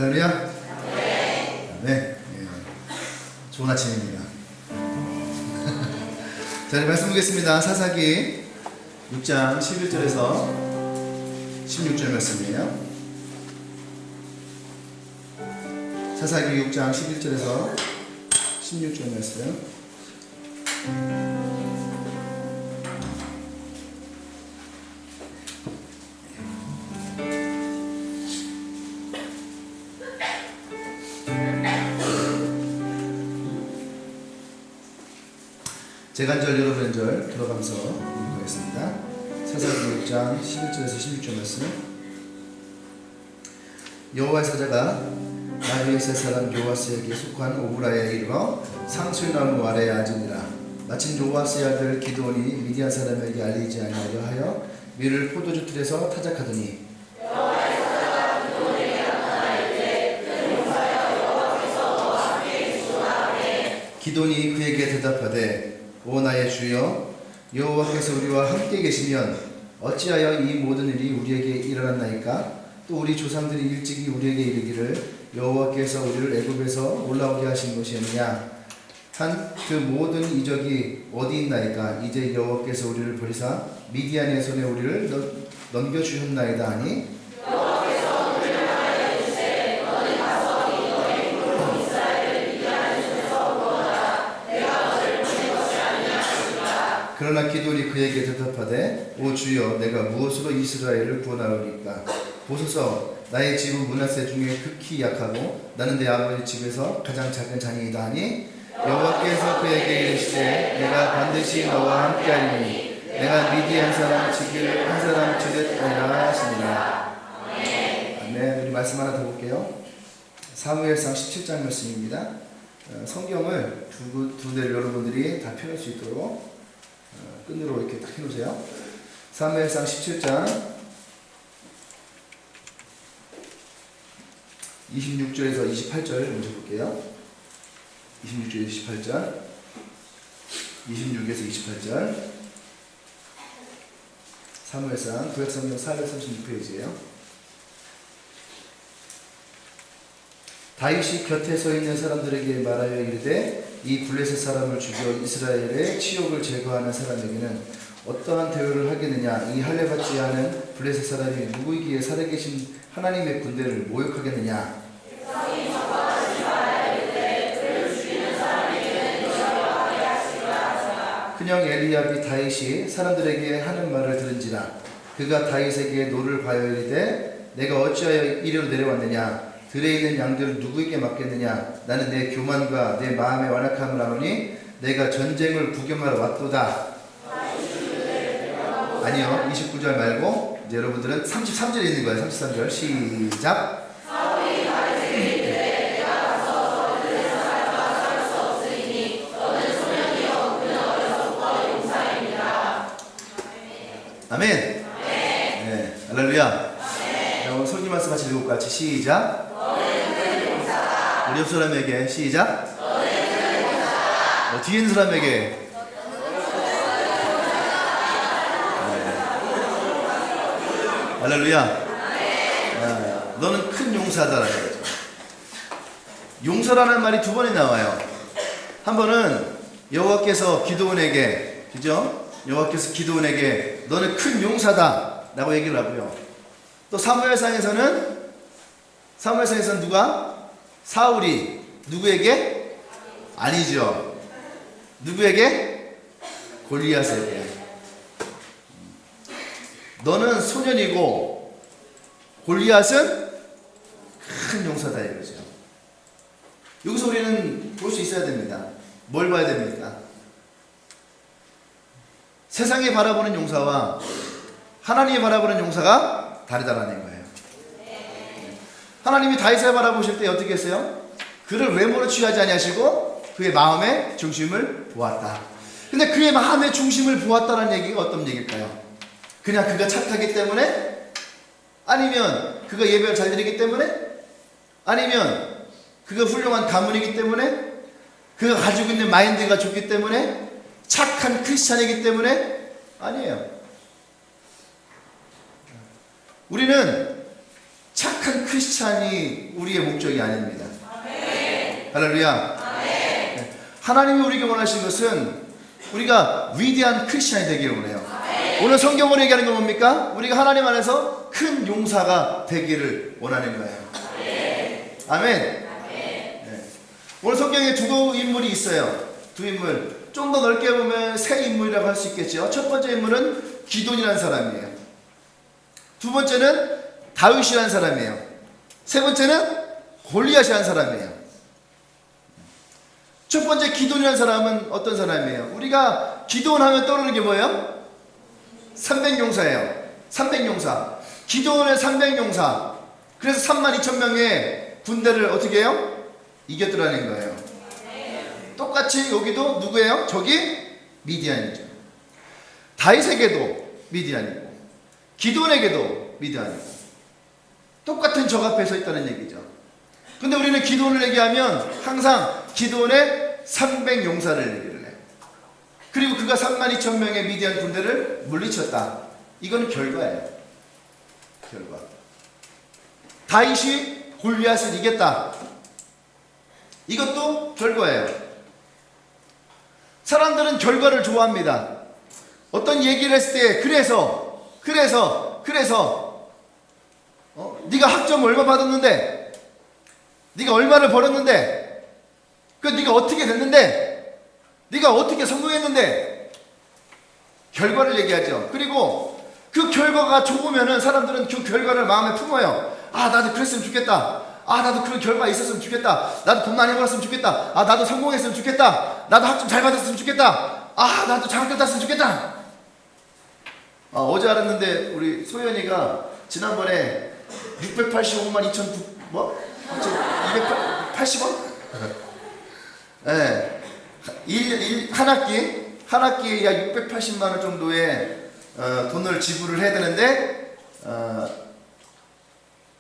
할렐루야. 네. 좋은 아침입니다. 자, 이제 말씀 보겠습니다. 사사기 6장 11절에서 16절 말씀이에요. 사사기 6장 11절에서 16절 말씀. 제가 한 절 여러분 한 절 들어가면서 읽겠습니다. 사사기 6장 11절에서 16절 말씀. 여호와의 사자가 나비에셋 사람 요아스에게 속한 오브라에 이르러 상수나무 아래에 앉으니라. 마침 요아스의 아들 기드온이 미디안 사람에게 알리지 아니하려 하여 밀을 포도주 틀에서 타작하더니 여호와의 사자가 기드온에게 나타나이르되 그 용사여 여호와께서 너와 함께 계시도다 하매 기드온이 그에게 대답하되 오 나의 주여, 여호와께서 우리와 함께 계시면 어찌하여 이 모든 일이 우리에게 일어났나이까? 또 우리 조상들이 일찍이 우리에게 이르기를 여호와께서 우리를 애굽에서 올라오게 하신 것이었느냐? 한 그 모든 이적이 어디 있나이까? 이제 여호와께서 우리를 버리사 미디안의 손에 우리를 넘겨주셨나이다 하니 여호와께서 우리를 하여 이르시되 너는 가서 이너의 힘으로 이스라엘을 미디안의 손에서 구원하라. 내가 너를 보낸 것이 아니냐 하시니라. 그러나 기드온이 그에게 대답하되 오 주여, 내가 무엇으로 이스라엘을 구원하오리까? 보소서, 나의 집은 므낫세 중에 극히 약하고 나는 내 아버지 집에서 가장 작은 자니이다 하니 여호와께서 그에게 이르시되 내가 반드시 너와 함께하리니 내가 미디안 사람 치기를 한 사람 치듯 하리라 하시니라. 아멘. 우리 말씀 하나 더 볼게요. 사무엘상 17장 말씀입니다. 성경을 두 대를 여러분들이 다 펴놓을 수 있도록 끈으로 이렇게 딱 해놓으세요. 사무엘상 17장 26절에서 28절 먼저 볼게요. 26절에서 28절, 26에서 28절. 사무엘상 구약성경 436페이지예요. 다윗이 곁에 서 있는 사람들에게 말하여 이르되 이 블레셋 사람을 죽여 이스라엘의 치욕을 제거하는 사람에게는 어떠한 대우를 하겠느냐? 이 할례받지 않은 블레셋 사람이 누구이기에 살아계신 하나님의 군대를 모욕하겠느냐? 그냥 엘리압이 다윗이 사람들에게 하는 말을 들은지라. 그가 다윗에게 노를 바여 이르되 내가 어찌하여 이리로 내려왔느냐? 들에 있는 양들을 누구에게 맡겠느냐? 나는 내 교만과 내 마음의 완악함을 아노니 내가 전쟁을 구경하러 왔도다. 아니요, 29절 말고 이제 여러분들은 33절에 있는 거예요. 33절 시작. 아멘. 네, 할렐루야. 자, 오늘 설교 말씀 같이 읽고 같이 시작. 우리 옆 사람에게 시작. 뒤에 있는 사람에게. 네. 할렐루야. 너는 큰 용사다라는 거죠. 용사라는 말이 두 번이 나와요. 한 번은 여호와께서 기드온에게, 그죠? 여호와께서 기드온에게 너는 큰 용사다 라고 얘기를 하고요. 또 사무엘상에서는 누가? 사울이 누구에게? 아니죠. 누구에게? 골리앗에게. 너는 소년이고 골리앗은 큰 용사다 이거죠. 여기서 우리는 볼 수 있어야 됩니다. 뭘 봐야 됩니까? 세상이 바라보는 용사와 하나님이 바라보는 용사가 다르다라는 거예요. 하나님이 다윗을 바라보실 때 어떻게 했어요? 그를 외모로 취하지 아니하시고 그의 마음의 중심을 보았다. 근데 그의 마음의 중심을 보았다는 얘기가 어떤 얘기일까요? 그냥 그가 착하기 때문에? 아니면 그가 예배를 잘 드리기 때문에? 아니면 그가 훌륭한 가문이기 때문에? 그가 가지고 있는 마인드가 좋기 때문에? 착한 크리스찬이기 때문에? 아니에요. 우리는 착한 크리스찬이 우리의 목적이 아닙니다. 할렐루야. 네. 하나님이 우리에게 원하시는 것은 우리가 위대한 크리스찬이 되기를 원해요. 오늘 성경으로 얘기하는 건 뭡니까? 우리가 하나님 안에서 큰 용사가 되기를 원하는 거예요. 아멘. 네. 오늘 성경에 두 인물이 있어요. 두 인물. 좀 더 넓게 보면 세 인물이라고 할 수 있겠죠. 첫 번째 인물은 기돈이라는 사람이에요. 두 번째는 다윗이라는 사람이에요. 세 번째는 골리앗이라는 사람이에요. 첫 번째 기돈이라는 사람은 어떤 사람이에요? 우리가 기돈 하면 떠오르는 게 뭐예요? 300용사예요. 300용사. 기돈의 300용사. 그래서 32,000명의 군대를 어떻게 해요? 이겼더라는 거예요. 똑같이 여기도 누구예요? 저기 미디안이죠. 다윗에게도 미디안이고 기돈에게도 미디안이고 똑같은 적 앞에 서 있다는 얘기죠. 근데 우리는 기돈을 얘기하면 항상 기돈의 300용사를 얘기를 해요. 그리고 그가 32,000명의 미디안 군대를 물리쳤다. 이건 결과예요. 결과. 다윗이 골리앗을 이겼다. 이것도 결과예요. 사람들은 결과를 좋아합니다. 어떤 얘기를 했을 때 그래서 네가 학점 얼마 받았는데, 네가 얼마를 벌었는데, 네가 어떻게 됐는데, 네가 어떻게 성공했는데, 결과를 얘기하죠. 그리고 그 결과가 좋으면은 사람들은 그 결과를 마음에 품어요. 아, 나도 그랬으면 좋겠다. 아, 나도 그런 결과 있었으면 좋겠다. 나도 돈 많이 벌었으면 좋겠다. 아, 나도 성공했으면 좋겠다. 나도 학점 잘 받았으면 좋겠다. 아, 나도 장학금 땄으면 좋겠다. 어제 알았는데 우리 소연이가 지난번에 685만 2,900 뭐? 280원? 네. 한 학기에 약 680만 원 정도의 돈을 지불을 해야 되는데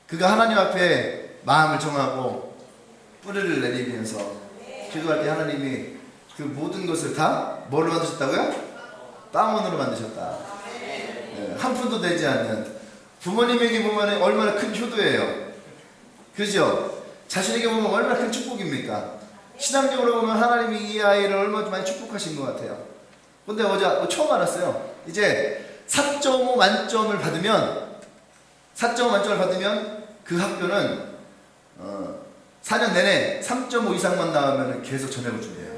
그가 하나님 앞에 마음을 정하고 뿌리를 내리면서 기도할 때 하나님이 그 모든 것을 다 뭘로 만드셨다고요? 빵원으로 만드셨다. 네, 한 푼도 되지 않는 부모님에게 보면 얼마나 큰 효도예요. 그죠? 자신에게 보면 얼마나 큰 축복입니까? 신앙적으로 보면 하나님이 이 아이를 얼마나 많이 축복하신 것 같아요. 근데 어제 처음 알았어요. 이제 4.5 만점을 받으면 그 학교는 4년 내내 3.5 이상만 나오면 계속 전액을 준대요.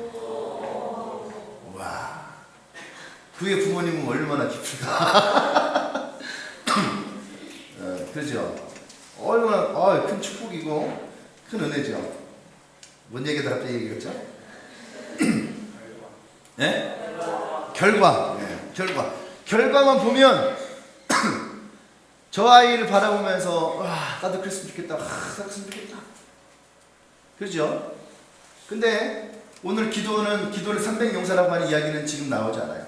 와, 그의 부모님은 얼마나 기쁠까. 그렇죠. 얼마나 큰 축복이고 큰 은혜죠. 뭔 얘기다 갑자기 얘기했죠? 네? 결과. 네, 결과만 보면 저 아이를 바라보면서 나도 그랬으면 좋겠다. 나도 그랬으면 좋겠다. 그렇죠? 근데 오늘 기도는 300용사라고 하는 이야기는 지금 나오지 않아요.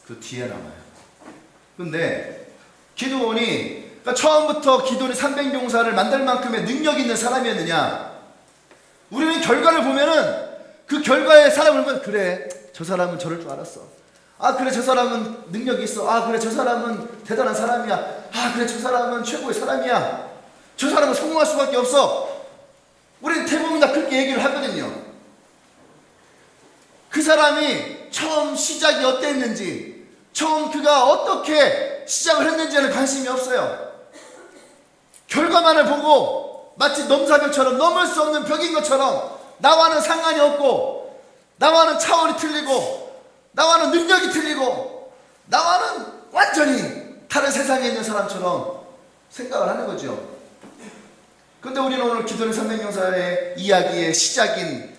그 뒤에 나와요. 근데 기도원이 그러니까 처음부터 기도원이 300용사를 만들 만큼의 능력 있는 사람이었느냐? 우리는 결과를 보면은 그 결과의 사람을 보면 그래, 저 사람은 저럴 줄 알았어. 아, 그래, 저 사람은 능력이 있어. 아, 그래, 저 사람은 대단한 사람이야. 아, 그래, 저 사람은 최고의 사람이야. 저 사람은 성공할 수밖에 없어. 우리는 대부분 다 그렇게 얘기를 하거든요. 그 사람이 처음 시작이 어땠는지, 처음 그가 어떻게 시작을 했는지에는 관심이 없어요. 결과만을 보고 마치 넘사벽처럼 넘을 수 없는 벽인 것처럼 나와는 상관이 없고, 나와는 차원이 틀리고, 나와는 능력이 틀리고, 나와는 완전히 다른 세상에 있는 사람처럼 생각을 하는 거죠. 근데 우리는 오늘 기도는 300용사의 이야기의 시작인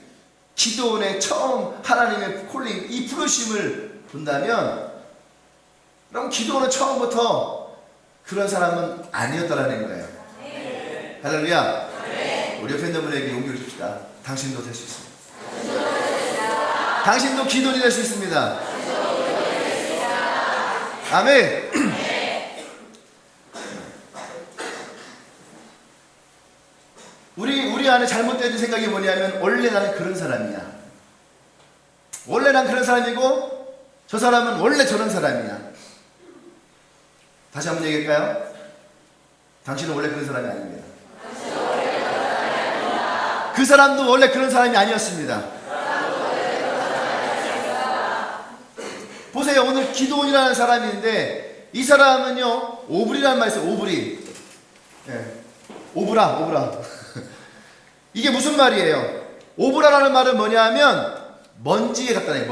기도원의 처음 하나님의 콜링, 이 부르심을 본다면, 그럼 기도원은 처음부터 그런 사람은 아니었다라는 거예요. 할렐루야. 우리 옆에 있는 분에게 용기를 줍시다. 당신도 될 수 있습니다. 당신도 기도원이 될 수 있습니다. 아멘. 우리 안에 잘못된 생각이 뭐냐면, 원래 나는 그런 사람이야. 원래 난 그런 사람이고, 저 사람은 원래 저런 사람이야. 다시 한번 얘기할까요? 당신은 원래 그런 사람이 아닙니다. 그 사람도 원래 그런 사람이 아니었습니다. 보세요. 오늘 기도원이라는 사람인데 이 사람은요 오브리라는 말이 있어요. 오브리. 네. 오브라. 이게 무슨 말이에요? 오브라라는 말은 뭐냐면 먼지에 갖다 놔요.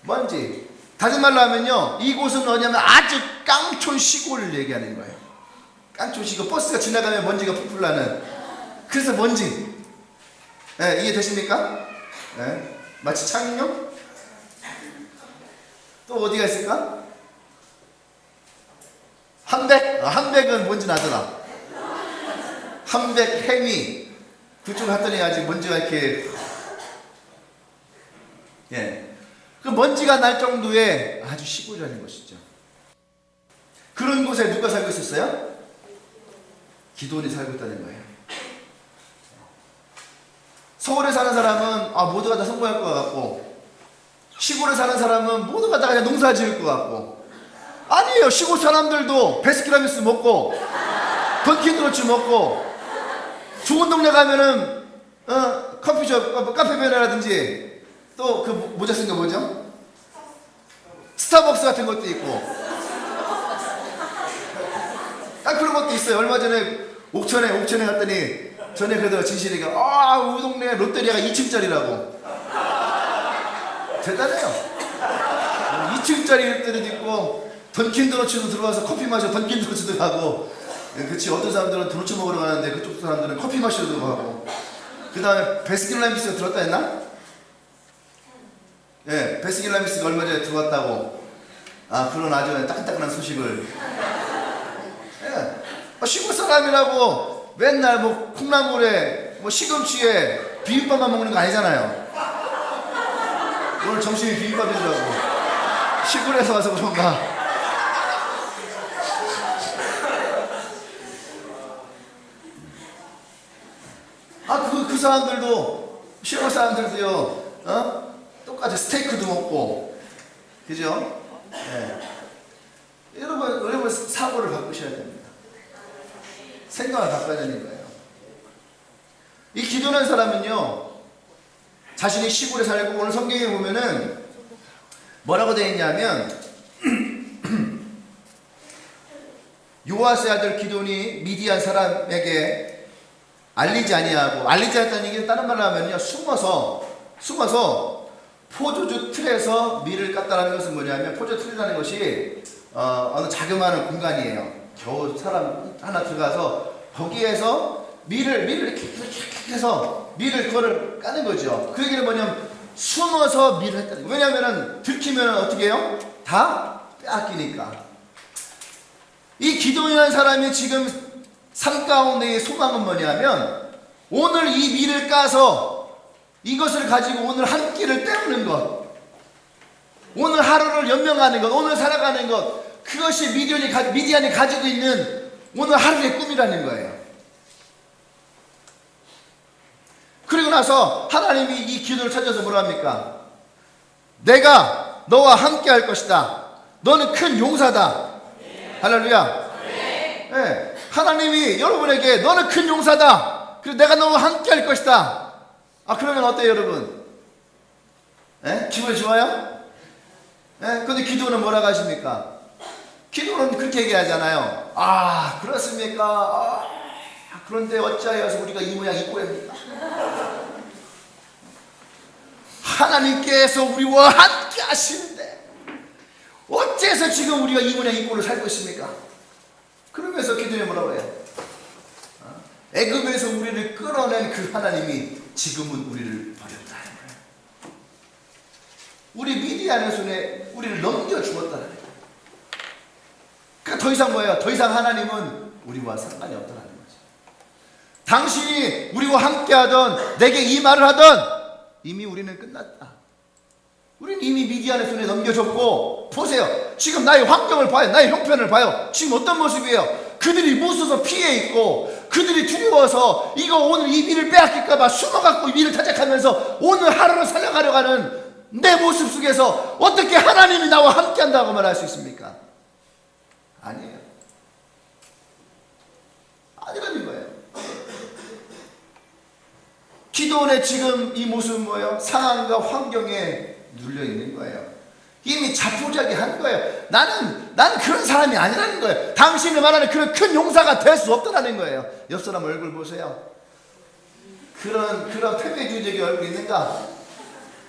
먼지. 다른 말로 하면요 이곳은 어디냐면 아주 깡촌 시골을 얘기하는 거예요. 깡촌 시골. 버스가 지나가면 먼지가 풀풀 나는. 그래서 먼지. 네, 이해 되십니까? 네. 마치 창녕? 또 어디가 있을까? 함백? 함백은 먼지 나더라. 함백, 해미. 그쪽 갔더니 아직 먼지가 이렇게. 예. 그 먼지가 날 정도의 아주 시골이라는 것이죠. 그런 곳에 누가 살고 있었어요? 기도원이 살고 있다는 거예요. 서울에 사는 사람은 모두가 다 성공할 것 같고, 시골에 사는 사람은 모두가 다 그냥 농사 지을 것 같고, 아니에요. 시골 사람들도 베스킨라빈스 먹고 던킨도너츠 먹고 좋은 동네 가면은 커피숍, 카페베네라든지 또 그 모자 쓴 거 뭐죠? 스타벅스 같은 것도 있고 그런 것도 있어요. 얼마 전에 옥천에 갔더니 전에 그러더라 진실이가 우리 동네 롯데리아가 2층짜리라고. 대단해요. 2층짜리 롯데리아도 있고 던킨도너츠도 들어와서 커피 마셔 던킨도너츠도 가고. 그치. 어떤 사람들은 도너츠 먹으러 가는데 그쪽 사람들은 커피 마시러도 가고. 그 다음에 베스킨라빈스가 들어왔다 했나? 예, 베스킨라빈스가 얼마 전에 들어왔다고. 그런 아주 따끈따끈한 소식을. 예, 시골 사람이라고 맨날 뭐 콩나물에 뭐 시금치에 비빔밥만 먹는 거 아니잖아요. 오늘 점심이 비빔밥이더라고. 시골에서 와서 그런가. 그 사람들도, 시골 사람들도요, 똑같이 스테이크도 먹고, 그죠? 네. 여러분, 사고를 바꾸셔야 됩니다. 생각을 바꿔야 되는 거예요. 이 기도하는 사람은요, 자신이 시골에 살고, 오늘 성경에 보면은, 뭐라고 되어 있냐면, 요아스의 아들 기돈이 미디안 사람에게 알리지 않았다는 얘기는 다른 말로 하면요 숨어서 포도주 틀에서 밀을 깠다라는 것은 뭐냐면 포도주 틀이라는 것이 어느 자그마한 공간이에요. 겨우 사람 하나 들어가서 거기에서 밀을 이렇게 해서 밀을 그거를 까는 거죠. 그 얘기는 뭐냐면 숨어서 밀을 했다는 거예요. 왜냐하면 들키면 어떻게 해요? 다 빼앗기니까. 이 기도이라는 사람이 지금 삶 가운데의 소망은 뭐냐면 오늘 이 밀을 까서 이것을 가지고 오늘 한 끼를 때우는 것, 오늘 하루를 연명하는 것, 오늘 살아가는 것, 그것이 미디안이 가지고 있는 오늘 하루의 꿈이라는 거예요. 그리고 나서 하나님이 이 기도를 찾아서 뭐라 합니까? 내가 너와 함께 할 것이다. 너는 큰 용사다. 할렐루야. 네. 하나님이 여러분에게 너는 큰 용사다. 그리고 내가 너와 함께 할 것이다. 그러면 어때요, 여러분? 네? 기분이 좋아요? 네? 근데 기도는 뭐라고 하십니까? 기도는 그렇게 얘기하잖아요. 그렇습니까? 그런데 어찌하여서 우리가 이 모양 이 꼴입니까? 하나님께서 우리와 함께 하시는데 어째서 지금 우리가 이 모양 이 꼴을 살고 있습니까? 그러면서 기도에 뭐라고 해요? 애굽에서 우리를 끌어낸 그 하나님이 지금은 우리를 버렸다는 거예요. 우리 미디안의 손에 우리를 넘겨주었다는 거예요. 그러니까 더 이상 뭐예요? 더 이상 하나님은 우리와 상관이 없다는 거죠. 당신이 우리와 함께하던 내게 이 말을 하던 이미 우리는 끝났다. 우리는 이미 미디안의 손에 넘겨줬고, 보세요. 지금 나의 환경을 봐요. 나의 형편을 봐요. 지금 어떤 모습이에요? 그들이 무서워서 피해 있고, 그들이 두려워서 이거 오늘 이 밀을 빼앗길까봐 숨어갖고 이 밀을 타작하면서 오늘 하루를 살아가려고 하는 내 모습 속에서 어떻게 하나님이 나와 함께 한다고 말할 수 있습니까? 아니에요. 아니라는 거예요. 기도원의 지금 이 모습은 뭐예요? 상황과 환경에 눌려 있는 거예요. 이미 자포자기한 거예요. 나는 그런 사람이 아니라는 거예요. 당신이 말하는 그런 큰 용사가 될 수 없다는 거예요. 옆 사람 얼굴 보세요. 그런 패배주의적인 얼굴 있는가?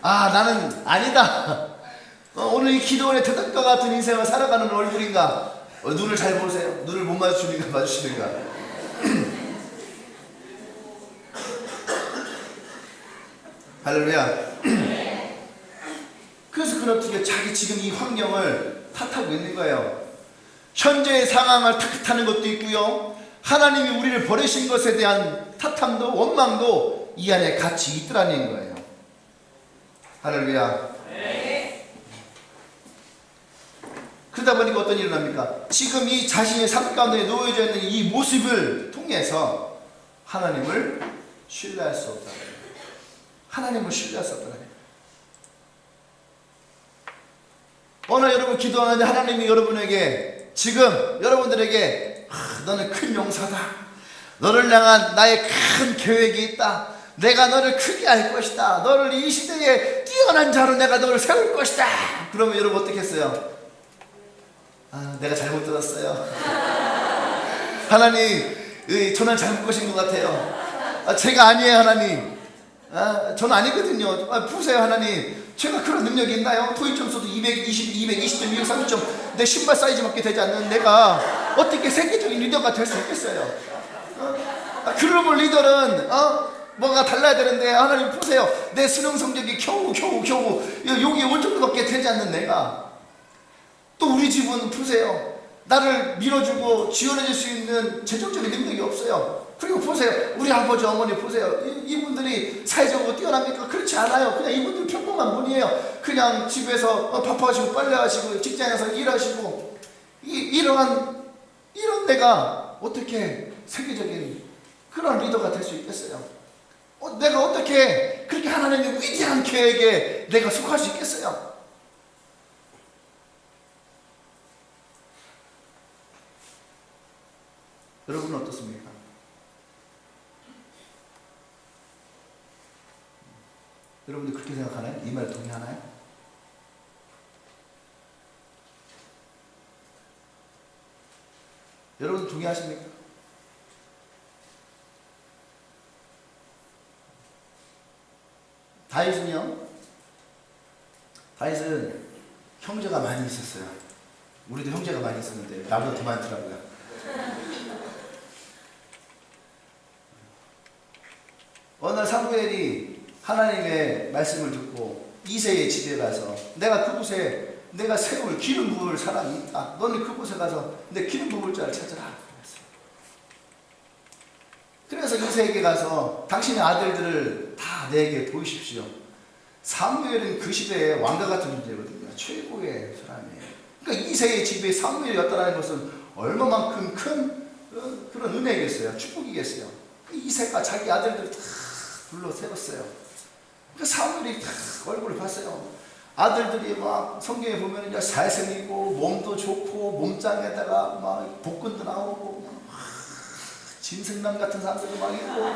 아, 나는 아니다. 오늘 이 기도원의 대답과 같은 인생을 살아가는 얼굴인가? 눈을 잘 보세요. 눈을 못 마주치는가 마주치는가? 할렐루야. 그래서 그는 어떻게 자기 지금 이 환경을 탓하고 있는 거예요. 현재의 상황을 탓하는 것도 있고요. 하나님이 우리를 버리신 것에 대한 탓함도 원망도 이 안에 같이 있더라는 거예요. 할렐루야. 그러다 보니까 어떤 일이 일어납니까? 지금 이 자신의 삶 가운데 놓여져 있는 이 모습을 통해서 하나님을 신뢰할 수 없다. 하나님을 신뢰할 수 없다. 오늘 여러분 기도하는데 하나님이 여러분에게 지금 여러분들에게 너는 큰 용사다. 너를 향한 나의 큰 계획이 있다. 내가 너를 크게 할 것이다. 너를 이 시대에 뛰어난 자로 내가 너를 세울 것이다. 그러면 여러분 어떻게 했어요? 내가 잘못 들었어요. 하나님, 저는 잘못 거신 것 같아요. 제가 아니에요, 하나님. 저는 아니거든요. 보세요, 하나님. 제가 그런 능력이 있나요? 토익 점수도 220, 220점, 230점. 내 신발 사이즈밖에 되지 않는 내가 어떻게 세계적인 리더가 될 수 있겠어요? 글로벌 리더는 뭐가 달라야 되는데 하나님 보세요. 내 수능 성적이 겨우 여기 올 정도밖에 되지 않는 내가. 또 우리 집은 보세요. 나를 밀어주고 지원해줄 수 있는 재정적인 능력이 없어요. 그리고 보세요. 우리 아버지 어머니 보세요. 이분들이 사회적으로 뛰어납니까? 그렇지 않아요. 그냥 이분들 평범한 분이에요. 그냥 집에서 밥하시고 빨래하시고 직장에서 일하시고 이런 내가 어떻게 세계적인 그런 리더가 될 수 있겠어요? 내가 어떻게 그렇게 하나님의 위대한 계획에 내가 속할 수 있겠어요? 여러분은 어떻습니까? 여러분들 그렇게 생각하나요? 이 말 동의하나요? 여러분 동의하십니까? 다윗은 형제가 많이 있었어요. 우리도 형제가 많이 있었는데 나보다 더 많더라고요. 어느 날 사무엘이 하나님의 말씀을 듣고 이새의 집에 가서 내가 그곳에 내가 세울 기름 부을 사람이 있다. 너는 그곳에 가서 내 기름 부을 자를 찾아라. 그래서 이새에게 가서 당신의 아들들을 다 내게 보이십시오. 사무엘은 그 시대의 왕과 같은 존재거든요. 최고의 사람이에요. 그러니까 이새의 집에 사무엘이 왔다는 것은 얼마만큼 큰 그런 은혜겠어요. 축복이겠어요. 이새가 자기 아들들을 다 불러 세웠어요. 그 사무엘이 다 얼굴을 봤어요. 아들들이 막 성경에 보면 이제 잘생기고 몸도 좋고 몸짱에다가 막 복근도 나오고 짐승남 같은 사람들도 막 있고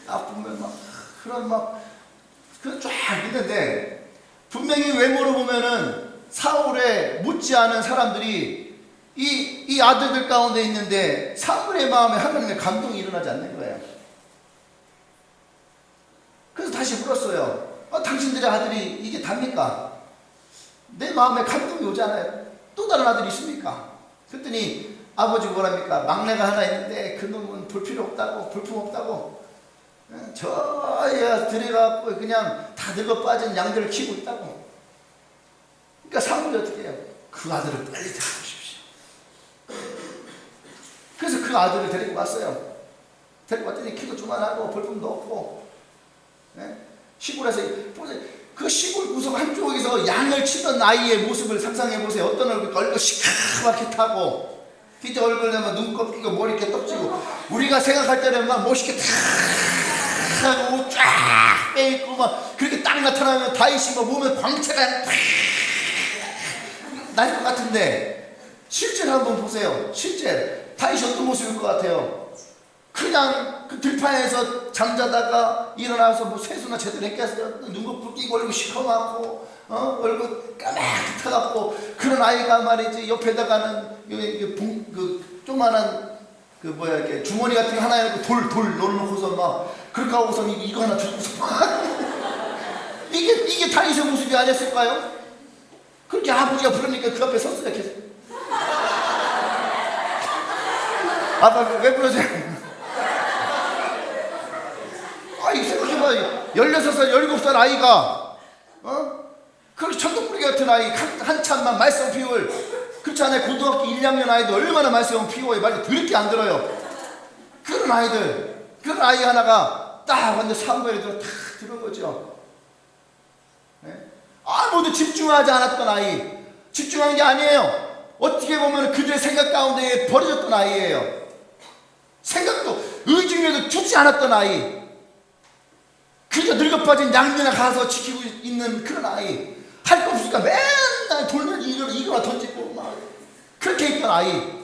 딱 보면 막 그런 막 그 쫙 있는데 분명히 외모로 보면은 사울에 못지않은 사람들이 이 아들들 가운데 있는데 사울의 마음에 하나님의 감동이 일어나지 않는 거예요. 그래서 다시 물었어요. 당신들의 아들이 이게 답니까? 내 마음에 감동이 오지 않아요? 또 다른 아들이 있습니까? 그랬더니 아버지 뭐랍니까? 막내가 하나 있는데 그놈은 볼 필요 없다고, 볼품 없다고. 저야 들여갖고 그냥 다 늙어 빠진 양들을 키우고 있다고. 그러니까 사울이 어떻게 해요? 그 아들을 빨리 데리고 오십시오. 그래서 그 아들을 데리고 왔어요. 데리고 왔더니 키도 조만하고 볼품도 없고 시골에서 보세요. 그 시골 구석 한쪽에서 양을 치던 아이의 모습을 상상해 보세요. 어떤 얼굴 시커멓게 타고 진짜 얼굴 내면 눈곱 끼고 머리 이렇게 떡지고 우리가 생각할 때는 막 멋있게 탁 하고 쫙 빼있고 막 그렇게 딱 나타나면 다윗이 뭐 몸에 광채가 탁 날 것 같은데 실제로 한번 보세요. 실제 다윗이 어떤 모습일 것 같아요? 그냥 그 들판에서 잠자다가 일어나서 뭐 세수나 제대로 했겠어요. 눈꺼풀 끼고 얼굴 시커멓고 얼굴 까맣게 타갖고 그런 아이가 말이지 옆에다가는 그 조그만한 그 뭐야 이렇게 주머니 같은 거 하나 열고 돌 넣어놓고서 막 그렇게 하고서 이거 하나 들고서 이게 다윗의 모습이 아니었을까요? 그렇게 아버지가 부르니까 그 앞에 섰어요. 계속. 아빠 왜 부르세요? 아이 생각해봐. 16살 17살 아이가 그렇게 천둥꾸러기 같은 아이 한참만 말씀 피울 그렇지 않아요? 고등학교 1, 2학년 아이도 얼마나 말씀 피워요. 말이 더럽게 안 들어요. 그런 아이들 그런 아이 하나가 딱 완전 사무엘에 딱 들어오죠. 네? 아무도 집중하지 않았던 아이 집중한 게 아니에요. 어떻게 보면 그들의 생각 가운데 버려졌던 아이예요. 생각도 의중에도 두지 않았던 아이 그저 늙어빠진 양면에 가서 지키고 있는 그런 아이 할 거 없으니까 맨날 돌면 이거나 던지고 막 그렇게 있던 아이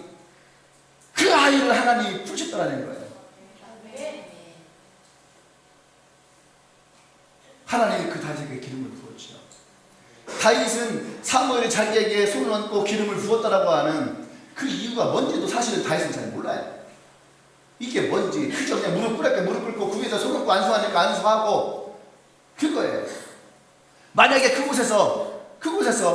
그 아이를 하나님이 부르셨다는 거예요. 하나님이 그 다윗에게 기름을 부었죠. 다윗은 사무엘이 자기에게 손을 얹고 기름을 부었다라고 하는 그 이유가 뭔지도 사실은 다윗은 잘 몰라요. 이게 뭔지 그저 그냥 무릎 꿇고 그 위에서 손 얹고 안수하니까 안수하고 그거예요. 만약에 그곳에서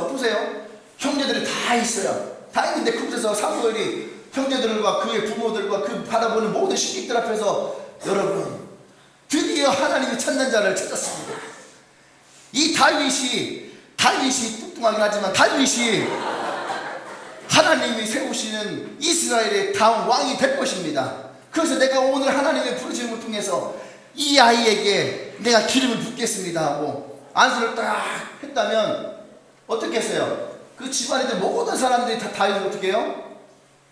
보세요. 형제들이 다 있어요. 다 있는데 그곳에서 사무엘이 형제들과 그의 부모들과 그 바라보는 모든 식객들 앞에서 여러분 드디어 하나님이 찾는 자를 찾았습니다. 이 다윗이 뚱뚱하긴 하지만 다윗이 하나님이 세우시는 이스라엘의 다음 왕이 될 것입니다. 그래서 내가 오늘 하나님의 부르심을 통해서 이 아이에게 내가 기름을 붓겠습니다 하고 안수를 딱 했다면 어떻게 했어요? 그 집안에 모든 사람들이 다 다윗을 어떻게 해요?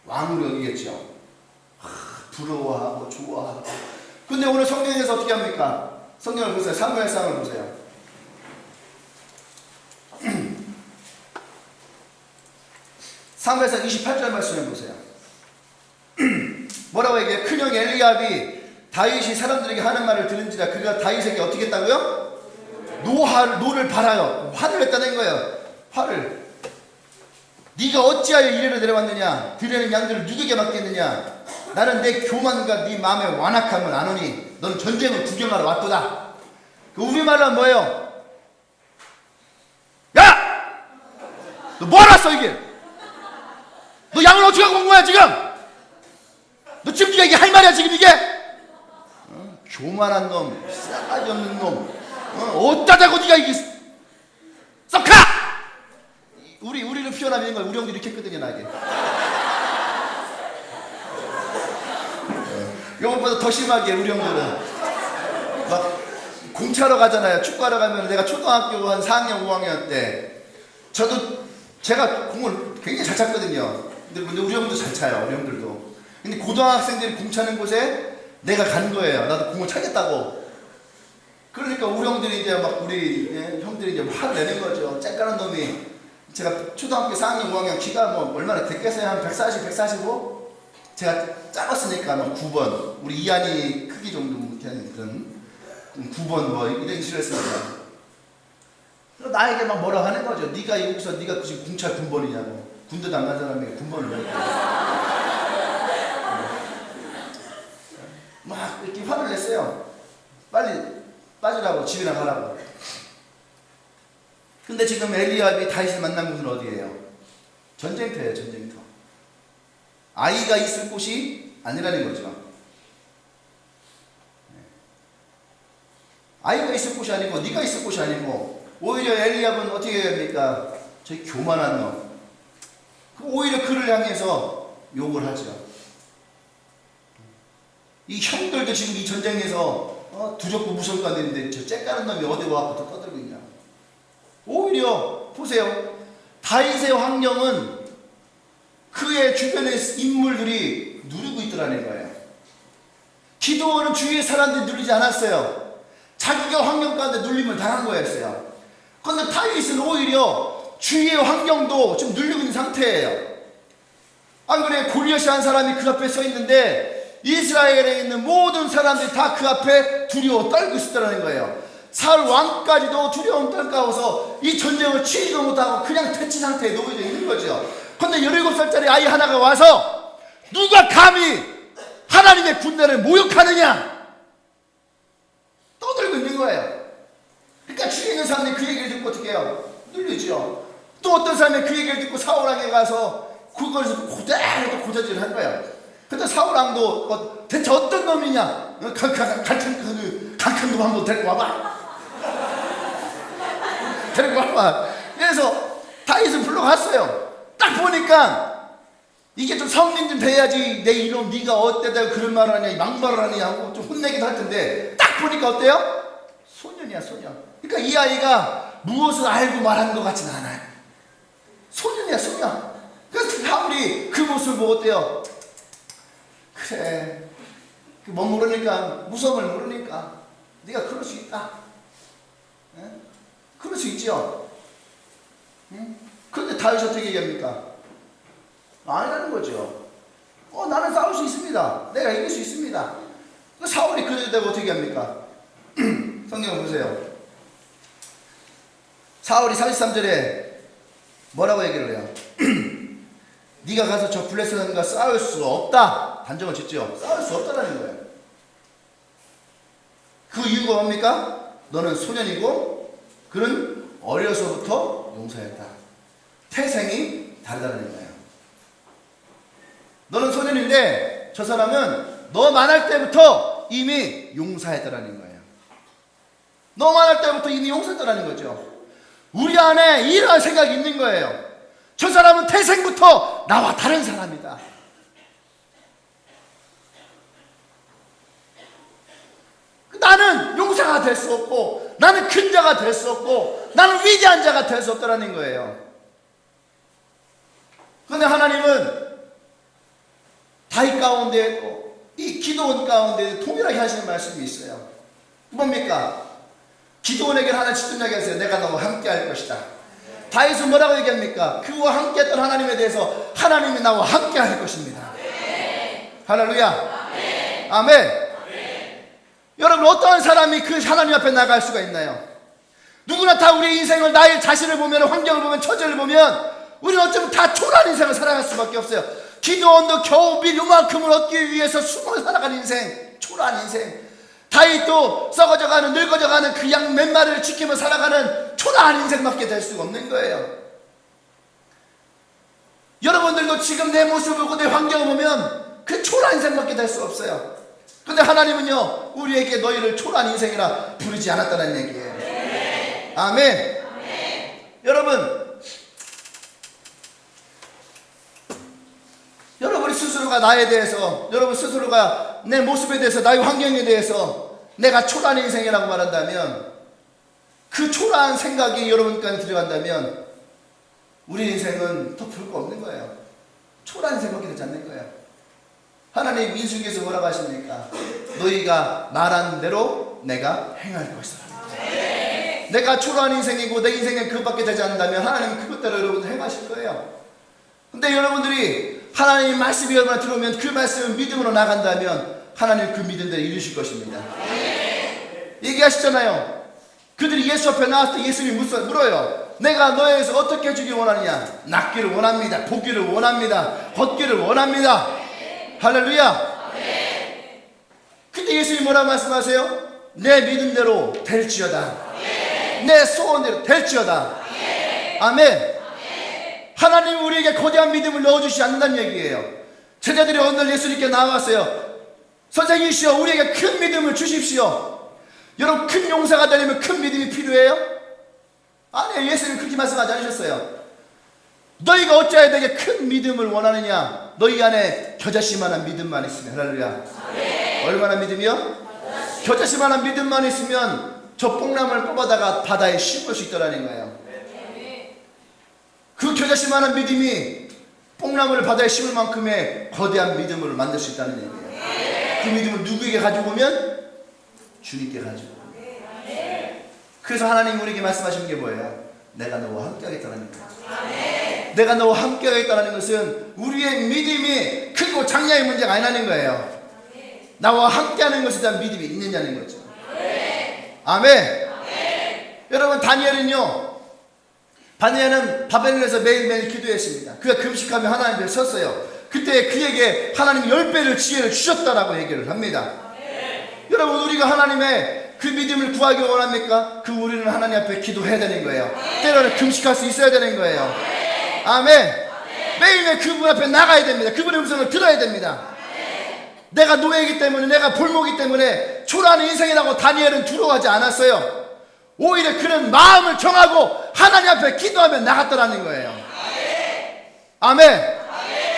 왕으로 여기겠죠. 부러워하고 좋아하고. 근데 오늘 성경에서 어떻게 합니까? 성경을 보세요. 사무엘상을 보세요. 사무엘상 28절 말씀을 보세요. 뭐라고 얘기해요? 큰형 엘리압이 다윗이 사람들에게 하는 말을 들은지라 그가 다윗에게 어떻게 했다고요? 노를 발하여 화를 냈다는 거예요. 화를. 네가 어찌하여 이리로 내려왔느냐? 들에는 양들을 누구에게 맡겼느냐? 나는 내 교만과 네 마음의 완악함을 아노니 너는 전쟁을 구경하러 왔도다. 그 우리말로 뭐예요? 야! 너 뭐하러 왔어 이게? 너 양을 어떻게 갖고 온 거야 지금? 너 지금 네가 이게 할 말이야 지금 이게? 교만한 놈, 싸가지 없는 놈, 어디다 대고 네가 이게 썩 가! 우리를 표현하면 이런 걸 우리 형들이 이렇게 했거든요 나에게. 이것보다 더 심하게 우리 형들은 막 공차러 가잖아요. 축구하러 가면 내가 초등학교 한 4학년 5학년 때 제가 공을 굉장히 잘 찼거든요. 근데 우리 형도 잘 차요. 우리 형들도. 근데 고등학생들이 공 차는 곳에 내가 간 거예요. 나도 공을 차겠다고. 그러니까 우리 형들이 이제 막 우리 형들이 이제 화를 내는 거죠. 쬐까는 놈이 제가 초등학교 4학년 5학년 키가 뭐 얼마나 됐겠어요? 한 140, 145? 제가 작았으니까 뭐 9번 우리 이한이 크기 정도 되는 그런 9번 뭐 이런 식으로 했습니다. 나에게 막 뭐라 하는 거죠. 네가 여기서 네가 지금 공차 군번이냐고. 군대도 안 간 사람에게 군번을 왜 막 이렇게 화를 냈어요. 빨리 빠지라고 집이나 가라고. 근데 지금 엘리압이 다윗을 만난 곳은 어디예요? 전쟁터예요. 전쟁터. 아이가 있을 곳이 아니라는 거죠. 아이가 있을 곳이 아니고 네가 있을 곳이 아니고 오히려 엘리압은 어떻게 해야 합니까? 저희 교만한 놈. 오히려 그를 향해서 욕을 하죠. 이 형들도 지금 이 전쟁에서 두렵고 무서울 것 같은데 저 쬐까는 놈이 어디 와서 떠들고 있냐. 오히려 보세요. 다윗의 환경은 그의 주변의 인물들이 누르고 있더라는 거예요. 기도원은 주위의 사람들이 누르지 않았어요. 자기가 환경 가운데 눌림을 당한 거였어요. 그런데 다윗은 오히려 주위의 환경도 좀 눌리고 있는 상태예요. 안 그래? 골리앗이 한 사람이 그 앞에 서 있는데 이스라엘에 있는 모든 사람들이 다 그 앞에 두려워 떨고 있었다는 거예요. 사울 왕까지도 두려움 떨까워서 이 전쟁을 치지도 못하고 그냥 퇴치 상태에 놓여져 있는 거죠. 그런데 17살짜리 아이 하나가 와서 누가 감히 하나님의 군대를 모욕하느냐 떠들고 있는 거예요. 그러니까 주위에 있는 사람들이 그 얘기를 듣고 어떻게 해요? 눌리죠. 또 어떤 사람이 그 얘기를 듣고 사울왕에 가서 그거에서 그대로 고자질을 한 거예요. 근데 사울왕도 대체 어떤 놈이냐? 강큰 놈 한번 데리고 와봐. 데리고 와봐. 그래서 다윗을 불러갔어요. 딱 보니까 이게 좀 성민 좀 돼야지 내 이놈 네가 어때다 그런 말을 하냐 막말을 하냐 하고 좀 혼내기도 할 텐데 딱 보니까 어때요? 소년이야 소년. 그러니까 이 아이가 무엇을 알고 말하는 것 같지는 않아요. 소년이야 소년. 그래서 사울이 그 모습을 보고 어때요? 그래 뭐 모르니까 무서움을 모르니까 네가 그럴 수 있다. 에? 그럴 수 있죠. 응? 그런데 다윗이 어떻게 얘기합니까? 아니라는 거죠. 나는 싸울 수 있습니다. 내가 이길 수 있습니다. 사울이 그러다가 어떻게 합니까? 성경 보세요. 사울이 33절에 뭐라고 얘기를 해요? 네가 가서 저 블레셋과 싸울 수 없다. 단정을 짓죠. 싸울 수 없다라는 거예요. 그 이유가 뭡니까? 너는 소년이고 그는 어려서부터 용사였다. 태생이 다르다는 거예요. 너는 소년인데 저 사람은 너만 할 때부터 이미 용사했다라는 거예요. 너만 할 때부터 이미 용사했다라는 거죠. 우리 안에 이러한 생각이 있는 거예요. 저 사람은 태생부터 나와 다른 사람이다. 나는 용사가 될 수 없고 나는 큰 자가 될 수 없고 나는 위대한 자가 될 수 없다는 거예요. 그런데 하나님은 다윗 가운데에도 이 기도원 가운데에도 동일하게 하시는 말씀이 있어요. 뭡니까? 기도원에게 하나 직접 얘기하세요. 내가 너와 함께 할 것이다. 다윗은 뭐라고 얘기합니까? 그와 함께 했던 하나님에 대해서 하나님이 나와 함께 할 것입니다. 할렐루야. 아멘. 여러분 어떠한 사람이 그 하나님 앞에 나갈 수가 있나요? 누구나 다 우리 인생을 나의 자신을 보면 환경을 보면 처지를 보면 우리는 어쩌면 다 초라한 인생을 살아갈 수밖에 없어요. 기도원도 겨우 요만큼을 얻기 위해서 숨어 살아가는 인생, 초라한 인생. 다윗도 썩어져가는 늙어져가는 그 양 몇 마리를 지키며 살아가는 초라한 인생밖에 될 수가 없는 거예요. 여러분들도 지금 내 모습을 보고 내 환경을 보면 그 초라한 인생밖에 될 수 없어요. 근데 하나님은요 우리에게 너희를 초라한 인생이라 부르지 않았다는 얘기예요. 네. 아멘. 네. 여러분이 스스로가 나에 대해서 여러분 스스로가 내 모습에 대해서 나의 환경에 대해서 내가 초라한 인생이라고 말한다면 그 초라한 생각이 여러분까지 들어간다면 우리 인생은 더 볼 거 없는 거예요. 초라한 인생밖에 되지 않는 거예요. 하나님 민수기에서 뭐라고 하십니까? 너희가 말한 대로 내가 행할 것이다. 네. 내가 초라한 인생이고 내 인생에 그것밖에 되지 않는다면 하나님은 그것대로 여러분들 행하실 거예요. 근데 여러분들이 하나님 말씀이 여러분한테 들어오면 그 말씀을 믿음으로 나간다면 하나님 그 믿음대로 이루실 것입니다. 네. 얘기하시잖아요. 그들이 예수 앞에 나왔을 때 예수님이 물어요. 내가 너에게서 어떻게 해주길 원하느냐? 낫기를 원합니다. 보기를 원합니다. 걷기를 원합니다. 할렐루야. 근데 예수님이 뭐라고 말씀하세요? 내 믿음대로 될지어다. 내 소원대로 될지어다. 아멘. 하나님이 우리에게 거대한 믿음을 넣어주시지 않는다는 얘기예요. 제자들이 오늘 예수님께 나왔어요. 선생님이시여 우리에게 큰 믿음을 주십시오. 여러분 큰 용사가 되려면 큰 믿음이 필요해요? 아니에요. 예수님 그렇게 말씀하지 않으셨어요. 너희가 어찌해야 되게 큰 믿음을 원하느냐? 너희 안에 겨자씨만한 믿음만 있으면. 할렐루야. 얼마나 믿음이요? 겨자씨만한 믿음만 있으면 저 뽕나무를 뽑아다가 바다에 씌울 수 있다는 거예요. 그 겨자씨만한 믿음이 뽕나무를 바다에 씌울 만큼의 거대한 믿음을 만들 수 있다는 얘기예요. 그 믿음을 누구에게 가지고 오면? 주님께 가지고 오면. 그래서 하나님 우리에게 말씀하시는 게 뭐예요? 내가 너와 함께 하겠다는 거예요. 내가 너와 함께 하겠다는 것은 우리의 믿음이 크고 장량의 문제가 아니라는 거예요. 나와 함께하는 것에 대한 믿음이 있느냐는 거죠. 아멘. 여러분, 다니엘은 바벨론에서 매일매일 기도했습니다. 그가 금식하며 하나님 앞에 섰어요. 그때 그에게 하나님이 10배를 지혜를 주셨다라고 얘기를 합니다. 여러분, 우리가 하나님의 그 믿음을 구하기 원합니까? 우리는 하나님 앞에 기도해야 되는 거예요. 때로는 금식할 수 있어야 되는 거예요. 아멘. 매일매일 그분 앞에 나가야 됩니다. 그분의 음성을 들어야 됩니다. 내가 노예이기 때문에, 내가 볼모이기 때문에 초라한 인생이라고 다니엘은 두려워하지 않았어요. 오히려 그는 마음을 정하고 하나님 앞에 기도하며 나갔더라는 거예요. 아멘.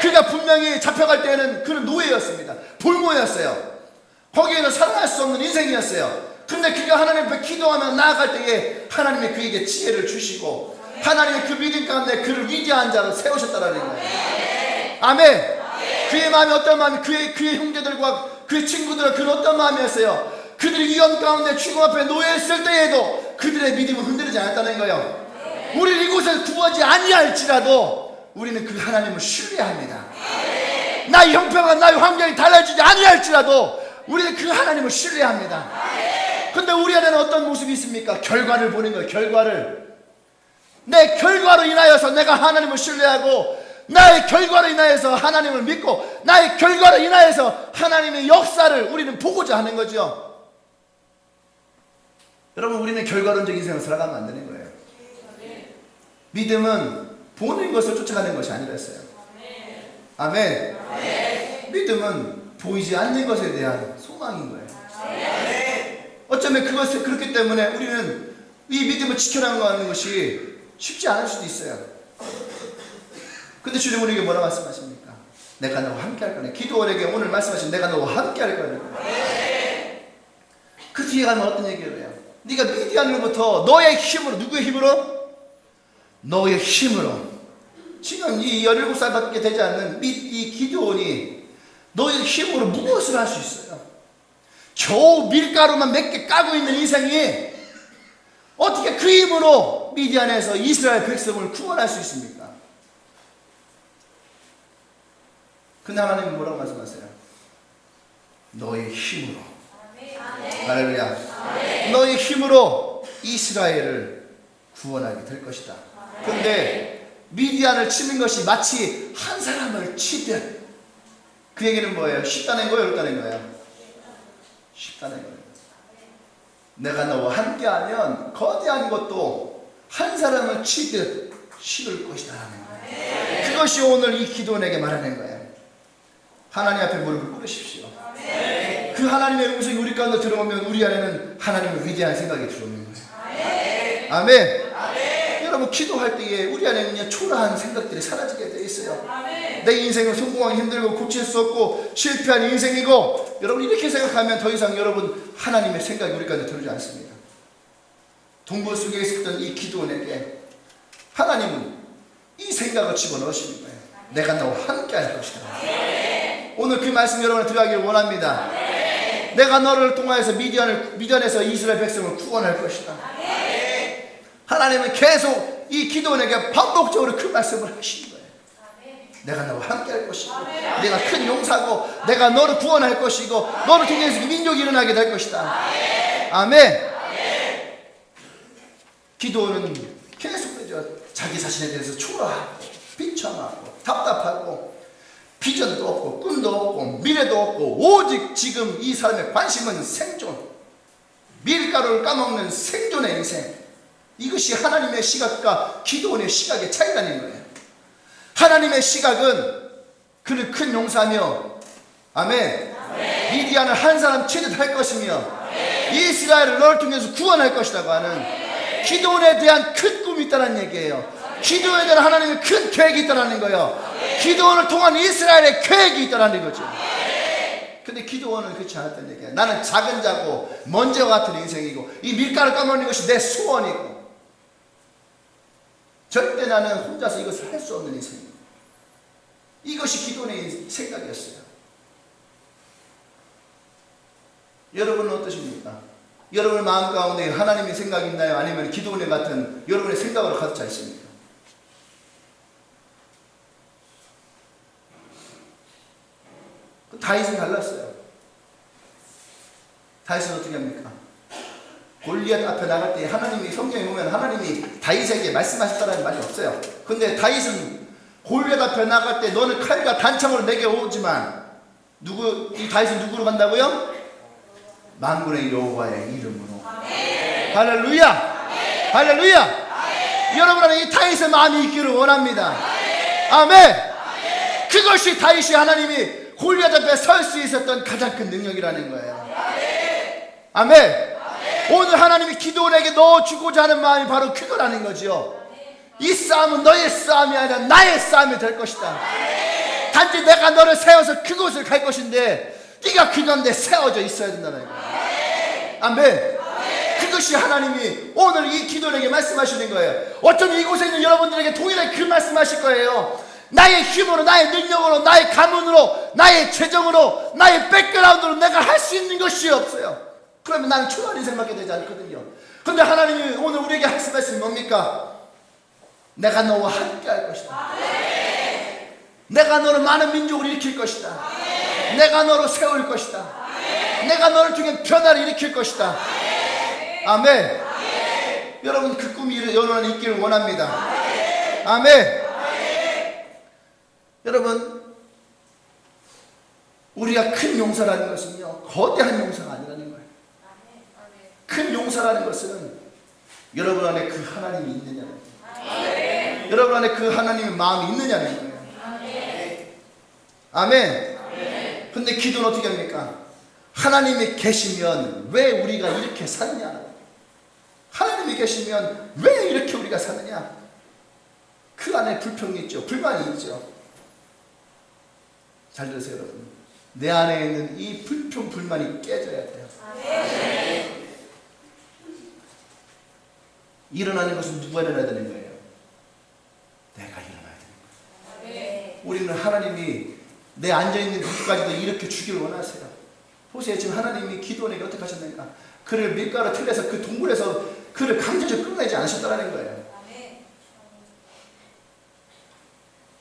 그가 분명히 잡혀갈 때에는 그는 노예였습니다. 볼모였어요. 거기에는 살아날 수 없는 인생이었어요. 근데 그가 하나님 앞에 기도하며 나아갈 때에 하나님이 그에게 지혜를 주시고 하나님의 그 믿음 가운데 그를 위대한 자로 세우셨다라는 거예요. 아멘. 그의 마음이 어떤 마음이, 그의 형제들과 그의 친구들은 그는 어떤 마음이었어요? 그들이 위험 가운데 죽음 앞에 놓여있을 때에도 그들의 믿음을 흔들리지 않았다는 거예요. 우리를 이곳에서 구하지 아니할지라도 우리는 그 하나님을 신뢰합니다. 나의 형편과 나의 환경이 달라지지 아니할지라도 우리는 그 하나님을 신뢰합니다. 근데 우리 안에는 어떤 모습이 있습니까? 결과를 보는 거예요. 결과를. 내 결과로 인하여서 내가 하나님을 신뢰하고, 나의 결과로 인하여서 하나님을 믿고, 나의 결과로 인하여서 하나님의 역사를 우리는 보고자 하는 거죠. 여러분, 우리는 결과론적 인생을 살아가면 안 되는 거예요. 믿음은 보는 것을 쫓아가는 것이 아니랬어요. 아멘. 믿음은 보이지 않는 것에 대한 소망인 거예요. 어쩌면 그것을 그렇기 때문에 우리는 이 믿음을 지켜나가는 것이 쉽지 않을 수도 있어요. 근데 주님 우리에게 뭐라 말씀하십니까? 내가 너와 함께 할 거네. 기도원에게 오늘 말씀하신 내가 너와 함께 할 거네. 그 뒤에 가면 어떤 얘기를 해요? 네가 미디안으로부터 너의 힘으로, 누구의 힘으로? 너의 힘으로. 지금 이 17살밖에 되지 않는 이 기드온이 너의 힘으로 무엇을 할 수 있어요? 겨우 밀가루만 몇 개 까고 있는 인생이 어떻게 그 힘으로 미디안에서 이스라엘 백성을 구원할 수 있습니까? 근데 하나님은 뭐라고 말씀하세요? 너의 힘으로. 할렐루야. 너의 힘으로 이스라엘을 구원하게 될 것이다. 근데 미디안을 치는 것이 마치 한 사람을 치듯. 그 얘기는 뭐예요? 쉽다는 거예요? 어렵다는 거예요? 쉽다는 거예요. 내가 너와 함께하면 거대한 것도 한 사람을 치듯 쉬울 것이다 하는 거예요. 그것이 오늘 이 기도원에게 말하는 거예요. 하나님 앞에 무릎을 꿇으십시오. 그 하나님의 음성이 우리 가운데 들어오면 우리 안에는 하나님의 위대한 생각이 들어오는 거예요. 아멘. 여러분, 기도할 때에 우리 안에는 초라한 생각들이 사라지게 되어 있어요. 내 인생은 성공하기 힘들고 고칠 수 없고 실패한 인생이고, 여러분 이렇게 생각하면 더 이상 여러분 하나님의 생각이 우리 가운데 들어오지 않습니다. 동굴 속에 있었던 이 기도원에게 하나님은 이 생각을 집어넣으시는 거예요. 내가 너와 함께 할 것이다. 오늘 그 말씀 여러분을 들어가길 원합니다. 내가 너를 통하여서 미디안에서 이스라엘 백성을 구원할 것이다. 하나님은 계속 이 기도원에게 반복적으로 그 말씀을 하시는 거예요. 내가 너와 함께 할 것이고, 내가 큰 용사고, 내가 너를 구원할 것이고, 너를 통해서 민족이 일어나게 될 것이다. 아멘. 기도원은 계속해서 자기 자신에 대해서 초라하고 비참하고 답답하고 비전도 없고 꿈도 없고 미래도 없고, 오직 지금 이 사람의 관심은 생존, 밀가루를 까먹는 생존의 인생. 이것이 하나님의 시각과 기도원의 시각의 차이라는 거예요. 하나님의 시각은 그는 큰 용사며, 아멘, 미디안을 한 사람 치듯 할 것이며 이스라엘을 너를 통해서 구원할 것이라고 하는 기도원에 대한 큰 꿈이 있다는 얘기예요. 기도원에 대한 하나님의 큰 계획이 있다는 거예요. 기도원을 통한 이스라엘의 계획이 있다는 거죠. 근데 기도원은 그렇지 않았다는 얘기예요. 나는 작은 자고 먼지와 같은 인생이고 이 밀가루 까먹는 것이 내 소원이고 절대 나는 혼자서 이것을 할 수 없는 인생이고, 이것이 기도원의 생각이었어요. 여러분은 어떠십니까? 여러분의 마음 가운데 하나님의 생각이 있나요? 아니면 기도원의 같은 여러분의 생각으로 가득 차 있습니까? 다윗은 달랐어요. 다윗은 어떻게 합니까? 골리앗 앞에 나갈 때 하나님이 성경에 보면 하나님이 다윗에게 말씀하셨다는 말이 없어요. 근데 다윗은 골리앗 앞에 나갈 때 너는 칼과 단창으로 내게 오지만 이 다윗은 누구로 간다고요? 만군의 여호와의 이름으로. 아멘. 할렐루야. 아멘. 할렐루야. 아멘. 여러분 안에 이 다윗의 마음이 있기를 원합니다. 아멘. 아멘. 그것이 다윗이 하나님이 골리앗 앞에 설 수 있었던 가장 큰 능력이라는 거예요. 아멘. 오늘 하나님이 기도원에게 넣어주고자 하는 마음이 바로 그거라는 거지요. 이 싸움은 너의 싸움이 아니라 나의 싸움이 될 것이다. 단지 내가 너를 세워서 그곳을 갈 것인데 네가 그 가운데 세워져 있어야 된다는 거예요. 아멘. 그것이 하나님이 오늘 이 기도원에게 말씀하시는 거예요. 어쩌면 이곳에 있는 여러분들에게 동일하게 그 말씀하실 거예요. 나의 힘으로, 나의 능력으로, 나의 가문으로, 나의 재정으로, 나의 백그라운드로 내가 할 수 있는 것이 없어요. 그러면 나는 초라한 인생밖에 되지 않거든요. 근데 하나님이 오늘 우리에게 하신 말씀이 뭡니까? 내가 너와 함께 할 것이다. 내가 너를 많은 민족을 일으킬 것이다. 내가 너를 세울 것이다. 내가 너를 통해 변화를 일으킬 것이다. 아멘. 여러분 그 꿈이 영원히 있기를 원합니다. 아멘. 여러분 우리가 큰 용사라는 것은요 거대한 용사가 아니라는 거예요. 큰 용사라는 것은 여러분 안에 그 하나님이 있느냐는 거예요. 여러분 안에 그 하나님의 마음이 있느냐는 거예요. 아멘. 근데 기도는 어떻게 합니까? 하나님이 계시면 왜 우리가 이렇게 사느냐? 하나님이 계시면 왜 이렇게 우리가 사느냐? 그 안에 불평이 있죠. 불만이 있죠. 잘 들으세요 여러분. 내 안에 있는 이 불평 불만이 깨져야 돼요. 일어나는 것은 누가 일어나야 되는 거예요? 내가 일어나야 되는 거예요. 우리는 하나님이 내 앉아있는 곳까지도 이렇게 주기를 원하세요. 보세요. 지금 하나님이 기도원에게 어떻게 하셨는가? 그를 밀가루 틀에서 그 동굴에서 그를 강제적으로 끌어내지 않으셨다는 거예요.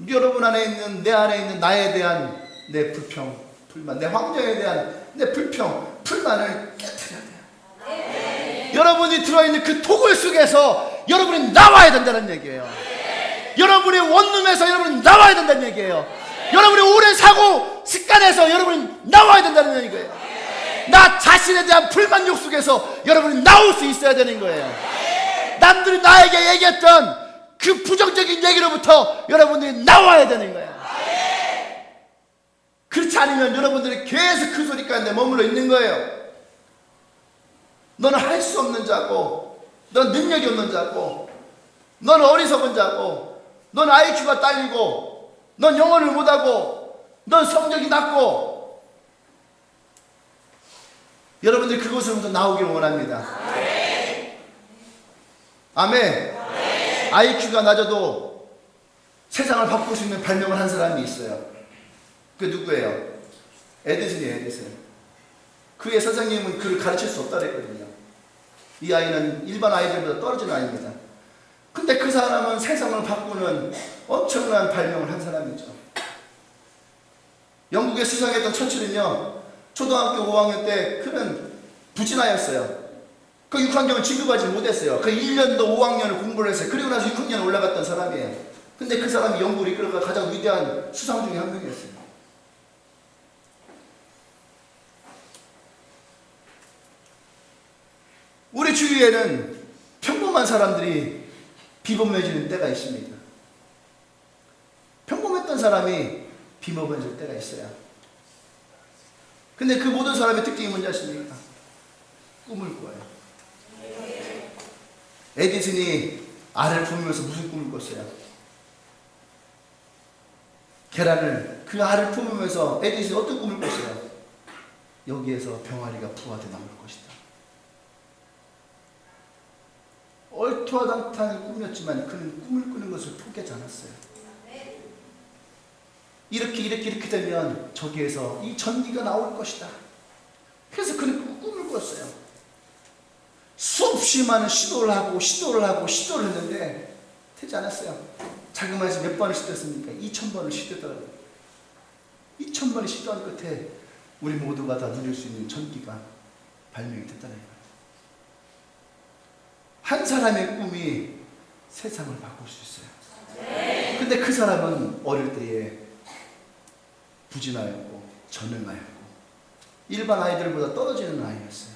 여러분 안에 있는 내 안에 있는 나에 대한 내 불평, 불만, 내 환경에 대한 내 불평, 불만을 깨트려야 돼요. 여러분이 들어있는 그 토굴 속에서 여러분이 나와야 된다는 얘기예요. 여러분의 원룸에서 여러분이 나와야 된다는 얘기예요. 여러분의 오랜 사고 습관에서 여러분이 나와야 된다는 얘기예요. 나 자신에 대한 불만욕 속에서 여러분이 나올 수 있어야 되는 거예요. 남들이 나에게 얘기했던 그 부정적인 얘기로부터 여러분들이 나와야 되는 거예요. 그렇지 않으면 여러분들이 계속 그 소리 가운데 머물러 있는 거예요. 너는 할 수 없는 자고, 넌 능력이 없는 자고, 넌 어리석은 자고, 넌 IQ가 딸리고, 넌 영어를 못하고, 넌 성적이 낮고. 여러분들이 그곳으로부터 나오기를 원합니다. 아멘. IQ가 낮아도 세상을 바꿀 수 있는 발명을 한 사람이 있어요. 그 누구예요? 에디슨이에요. 에디슨. 그의 선생님은 그를 가르칠 수 없다 그랬거든요. 이 아이는 일반 아이들보다 떨어진 아이입니다. 근데 그 사람은 세상을 바꾸는 엄청난 발명을 한 사람이죠. 영국에 수상했던 처칠은요 초등학교 5학년 때 그는 부진하였어요. 그 6학년을 진급하지 못했어요. 그 1년도 5학년을 공부를 했어요. 그리고 나서 6학년에 올라갔던 사람이에요. 근데 그 사람이 영국을 이끌어가 가장 위대한 수상 중에 한 명이었어요. 우리 주위에는 평범한 사람들이 비범해지는 때가 있습니다. 평범했던 사람이 비범해질 때가 있어요. 근데 그 모든 사람의 특징이 뭔지 아십니까? 꿈을 꿔요. 에디슨이 알을 품으면서 무슨 꿈을 꿨어요? 계란을, 그 알을 품으면서 에디슨이 어떤 꿈을 꿨어요? 여기에서 병아리가 부화돼 나올 것이다. 얼토당토한 꿈이었지만 그는 꿈을 꾸는 것을 포기하지 않았어요. 이렇게 되면 저기에서 이 전기가 나올 것이다. 그래서 그는 꿈을 꿨어요. 수없이 많은 시도를 하고 했는데 되지 않았어요. 자그마해서 몇 번을 시도했습니까? 2000번을 시도했더라고요. 2000번을 시도한 끝에 우리 모두가 다 누릴 수 있는 전기가 발명이 됐다는 거예요. 한 사람의 꿈이 세상을 바꿀 수 있어요. 근데 그 사람은 어릴 때에 부진하였고 전능하였고 일반 아이들보다 떨어지는 아이였어요.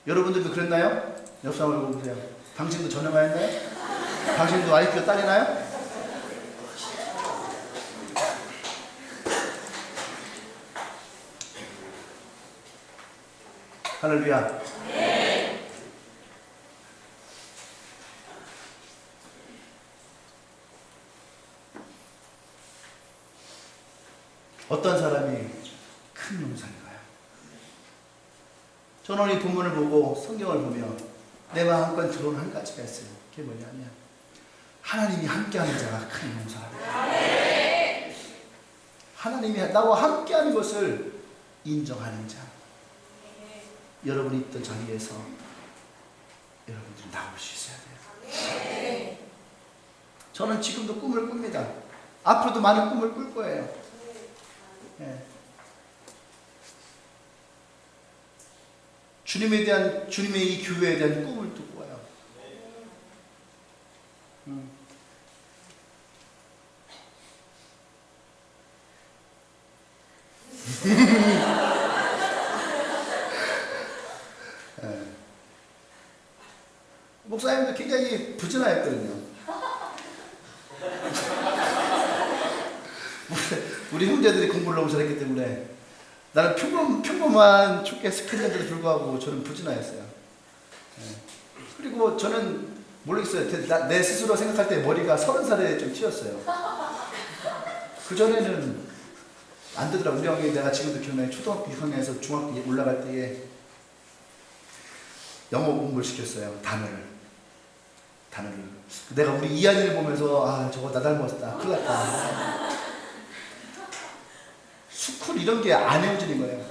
여러분들도 그랬나요? 옆 사람을 보세요. 당신도 전능하였나요? 당신도 IQ가 딸이나요? 할렐루야. 어떤 사람이 큰 용사인가요? 저는 이 본문을 보고 성경을 보며 내 마음 한건 들어온 한 가지가 있어요. 그게 뭐냐면 하나님이 함께하는 자가 큰 용사랍니다. 하나님이 나와 함께하는 것을 인정하는 자. 여러분이 있던 자리에서 여러분들이 나올 수 있어야 돼요. 저는 지금도 꿈을 꿉니다. 앞으로도 많은 꿈을 꿀 거예요. 네. 주님의 이 교회에 대한 꿈을 또 꿔요. 네. 목사님도 굉장히 부진하였거든요. 우리 형제들이 공부를 너무 잘했기 때문에 나는 평범한 춥게 스킨들에도 불구하고 저는 부진하였어요. 네. 그리고 저는 모르겠어요. 내 스스로 생각할 때 머리가 30살에 좀 튀었어요. 그전에는 안 되더라고요. 우리 형이 내가 지금도 기억나요. 초등학교 6학년에서 중학교 올라갈 때에 영어 공부를 시켰어요. 단어를. 내가 우리 이한이를 보면서 아 저거 나 닮았다. 큰일 났다. 스쿨 이런 게 안 외워지는 거예요.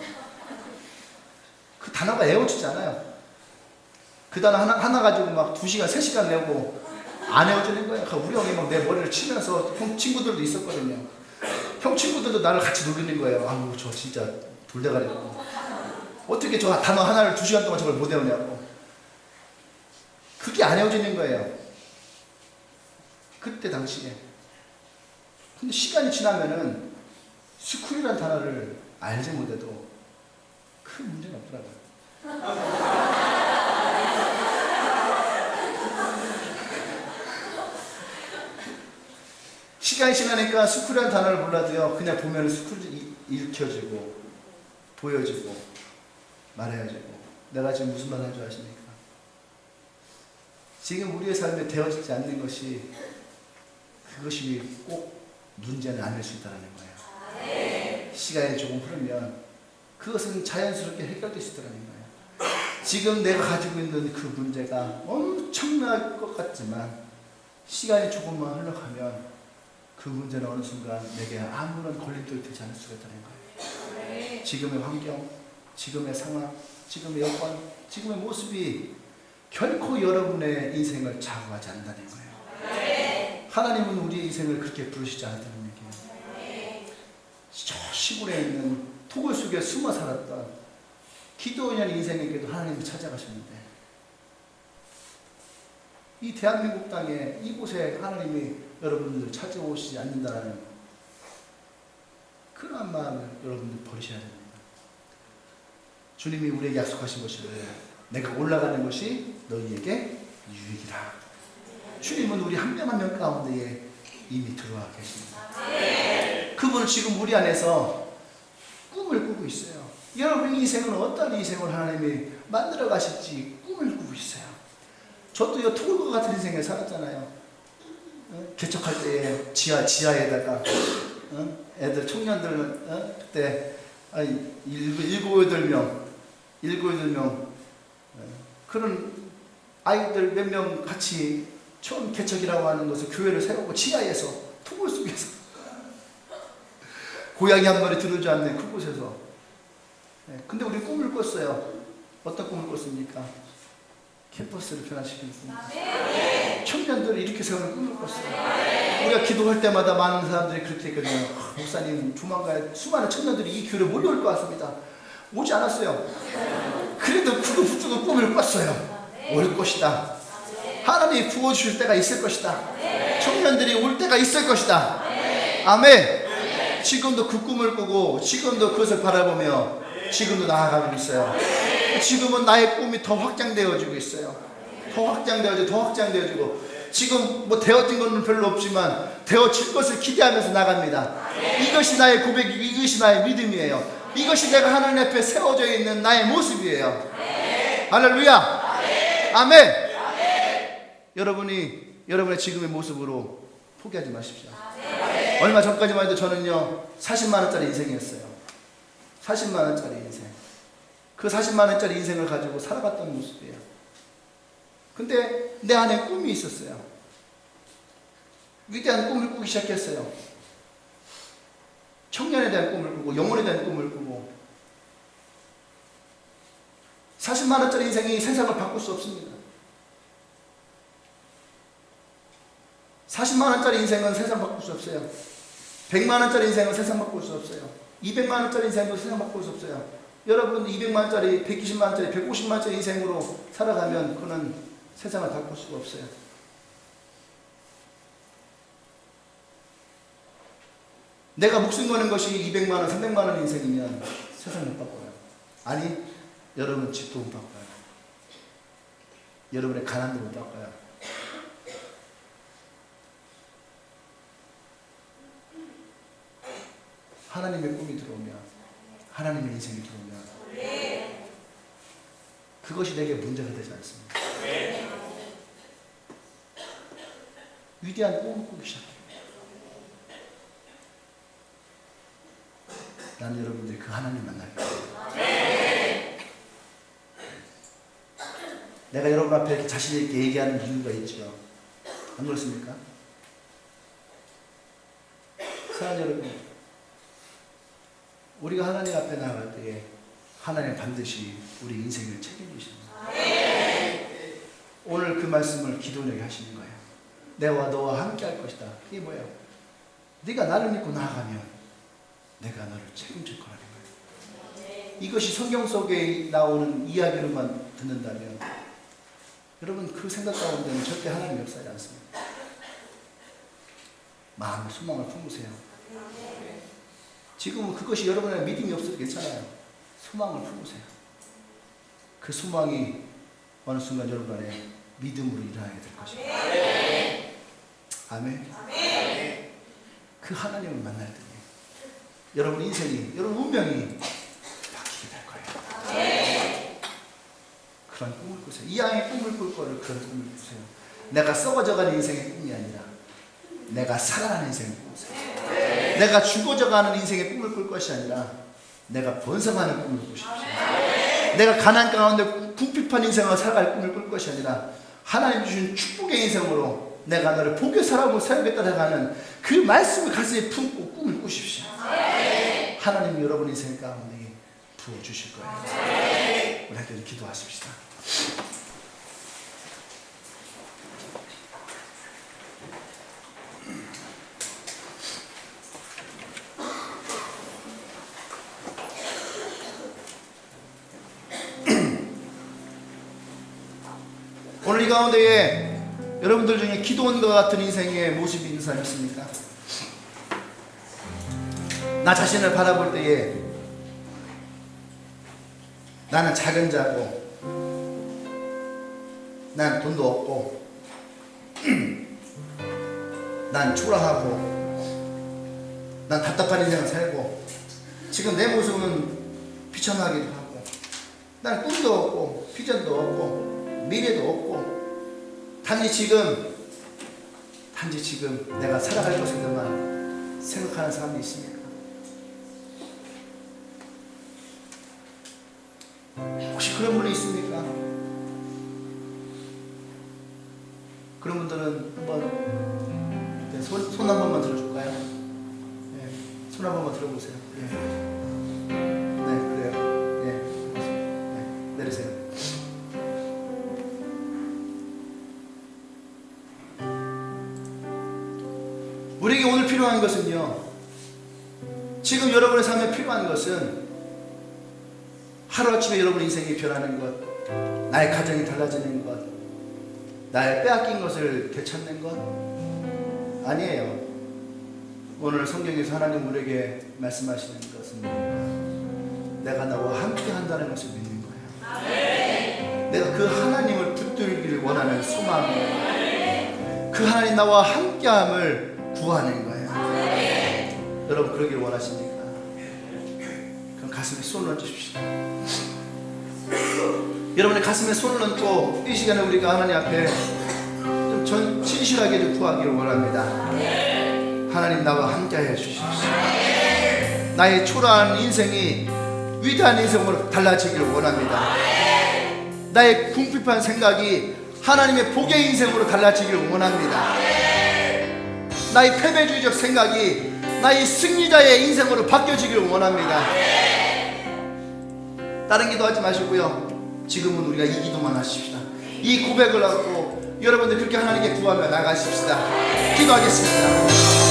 그 단어가 외워지지 않아요. 그 단어 하나 가지고 막 2시간, 3시간 내고 안 외워지는 거예요. 우리 형이 막 내 머리를 치면서 형 친구들도 있었거든요. 형 친구들도 나를 같이 놀리는 거예요. 아우 저 진짜 돌대가리고 어떻게 저 단어 하나를 2시간 동안 저걸 못 외우냐고. 그게 안 외워지는 거예요. 그때 당시에. 근데 시간이 지나면은 스쿨이라는 단어를 알지 못해도 큰 문제는 없더라고요. 시간이 지나니까 스쿨이라는 단어를 몰라도요, 그냥 보면 스쿨이 읽혀지고, 보여지고, 말해야지고. 내가 지금 무슨 말 하는 줄 아십니까? 지금 우리의 삶에 되어지지 않는 것이, 그것이 꼭 문제는 아닐 수 있다는 거예요. 시간이 조금 흐르면 그것은 자연스럽게 해결될 수 있다는 거예요. 지금 내가 가지고 있는 그 문제가 엄청날 것 같지만 시간이 조금만 흘러가면 그 문제는 어느 순간 내게 아무런 걸림돌이 되지 않을 수가 있다는 거예요. 지금의 환경, 지금의 상황, 지금의 여건, 지금의 모습이 결코 여러분의 인생을 좌우하지 않는다는 거예요. 하나님은 우리의 인생을 그렇게 부르시지 않았다는 얘기예요. 저 시골에 있는 토굴 속에 숨어 살았던 기도원 인생에게도 하나님이 찾아가셨는데 이 대한민국 땅에 이곳에 하나님이 여러분들을 찾아오시지 않는다는 그러한 마음을 여러분들 버리셔야 됩니다. 주님이 우리에게 약속하신 것이 뭐예요? 내가 올라가는 것이 너희에게 유익이라. 주님은 우리 한 명 한 명 가운데에 이미 들어와 계십니다. 그분은 지금 우리 안에서 꿈을 꾸고 있어요. 여러분의 인생은 어떤 인생을 하나님이 만들어 가실지 꿈을 꾸고 있어요. 저도 토굴과 같은 인생을 살았잖아요. 개척할 때에 지하에다가 애들 청년들 그때 7-8명 그런 아이들 몇 명 같이 처음 개척이라고 하는 것을 교회를 세우고 지하에서 토굴 속에서 고양이 한 마리 들어오지 않는 그곳에서. 근데 우리 꿈을 꿨어요. 어떤 꿈을 꿨습니까? 캠퍼스를 변화시키는 꿈. 청년들을 이렇게 세우는 꿈을 꿨어요. 우리가 기도할 때마다 많은 사람들이 그렇게 했거든요. 목사님 조만간 수많은 청년들이 이 교회로 몰려올 것 같습니다. 오지 않았어요. 그래도 그거 붙들고 꿈을 꿨어요. 올 것이다. 하나님이 부어주실 때가 있을 것이다. 청년들이 올 때가 있을 것이다. 아멘. 지금도 그 꿈을 꾸고 지금도 그것을 바라보며 지금도 나아가고 있어요. 지금은 나의 꿈이 더 확장되어지고 있어요. 더 확장되어지고 지금 뭐 되어진 것은 별로 없지만 되어질 것을 기대하면서 나갑니다. 이것이 나의 고백이고 이것이 나의 믿음이에요. 이것이 내가 하나님 앞에 세워져 있는 나의 모습이에요. 할렐루야. 아멘. 여러분의 지금의 모습으로 포기하지 마십시오. 얼마 전까지만 해도 저는요 40만 원짜리 인생이었어요. 40만 원짜리 인생. 그 40만 원짜리 인생을 가지고 살아갔던 모습이에요. 근데 내 안에 꿈이 있었어요. 위대한 꿈을 꾸기 시작했어요. 청년에 대한 꿈을 꾸고 영혼에 대한 꿈을 꾸고 40만 원짜리 인생이 세상을 바꿀 수 없습니다. 40만 원짜리 인생은 세상 바꿀 수 없어요. 100만 원짜리 인생은 세상 바꿀 수 없어요. 200만 원짜리 인생도 세상 바꿀 수 없어요. 여러분 200만 원짜리, 120만 원짜리, 150만 원짜리 인생으로 살아가면 그는 세상을 바꿀 수가 없어요. 내가 목숨 거는 것이 200만 원, 300만 원 인생이면 세상을 못 바꿔요. 아니, 여러분 집도 못 바꿔요. 여러분의 가난도 못 바꿔요. 하나님의 꿈이 들어오면, 하나님의 인생이 들어오면 그것이 내게 문제가 되지 않습니다. 위대한 꿈을 꾸기 시작해요. 나는 여러분들이 그 하나님 만날 거예요. 내가 여러분 앞에 이렇게 자신 있게 얘기하는 이유가 있죠. 안 그렇습니까? 사랑하는 여러분, 우리가 하나님 앞에 나아갈 때에 하나님 반드시 우리 인생을 책임지십니다. 오늘 그 말씀을 기도하게 하시는 거예요. 내가 너와 함께 할 것이다. 그게 뭐예요? 네가 나를 믿고 나아가면 내가 너를 책임질 거라는 거예요. 이것이 성경 속에 나오는 이야기로만 듣는다면 여러분 그 생각 가운데는 절대 하나님 역사하지 않습니다. 마음의 소망을 품으세요. 지금은 그것이 여러분의 믿음이 없어도 괜찮아요. 소망을 품으세요. 그 소망이 어느 순간 여러분 안에 믿음으로 일어나게 될 것입니다. 아멘. 그 하나님을 만날 때 여러분 인생이, 여러분 운명이 바뀌게 될 거예요. 그런 꿈을 꾸세요. 이 양의 꿈을 꿀 거를 그런 꿈을 꾸세요. 내가 썩어져가는 인생의 꿈이 아니라 내가 살아가는 인생의 꿈을 꾸세요. 내가 죽어져가는 인생의 꿈을 꿀 것이 아니라 내가 번성하는 꿈을 꾸십시오. 내가 가난 가운데 궁핍한 인생을 살아갈 꿈을 꿀 것이 아니라 하나님 주신 축복의 인생으로 내가 너를 복의 사람으로 살겠다고 하는 그 말씀을 가슴에 품고 꿈을 꾸십시오. 하나님이 여러분 인생 가운데 부어주실 거예요. 우리 함께 기도하십시다. 오늘 이 가운데에 여러분들 중에 기도원과 같은 인생의 모습이 있는 사람이 있습니까? 나 자신을 바라볼 때에 나는 작은 자고 난 돈도 없고 난 초라하고 난 답답한 인생을 살고 지금 내 모습은 비참하기도 하고 난 꿈도 없고 비전도 없고 미래도 없고 단지 지금 내가 살아갈 것에만 생각하는 사람이 있습니까? 혹시 그런 분이 있습니까? 그런 분들은 한번 손 한 번만 들어줄까요? 네, 손 한 번만 들어보세요. 네, 그래요. 네, 내리세요. 우리에게 오늘 필요한 것은요, 지금 여러분의 삶에 필요한 것은 하루아침에 여러분 인생이 변하는 것, 나의 가정이 달라지는 것, 나의 빼앗긴 것을 되찾는 것 아니에요. 오늘 성경에서 하나님 우리에게 말씀하시는 것은 내가 나와 함께 한다는 것을 믿는 거예요. 내가 그 하나님을 붙들기를 원하는 소망, 그 하나님 나와 함께함을 구하는 거예요. 여러분 그러길 원하십니까? 그럼 가슴에 손을 얹으십시오. 여러분의 가슴에 손을 얹고 이 시간에 우리가 하나님 앞에 좀 진실하게 좀 구하기를 원합니다. 하나님 나와 함께하여 주십시오. 나의 초라한 인생이 위대한 인생으로 달라지기를 원합니다. 나의 궁핍한 생각이 하나님의 복의 인생으로 달라지기를 원합니다. 나의 패배주의적 생각이 나의 승리자의 인생으로 바뀌어지기를 원합니다. 다른 기도하지 마시고요, 지금은 우리가 이 기도만 하십시다. 이 고백을 하고 여러분들 그렇게 하나님께 구하며 나가십시다. 기도하겠습니다.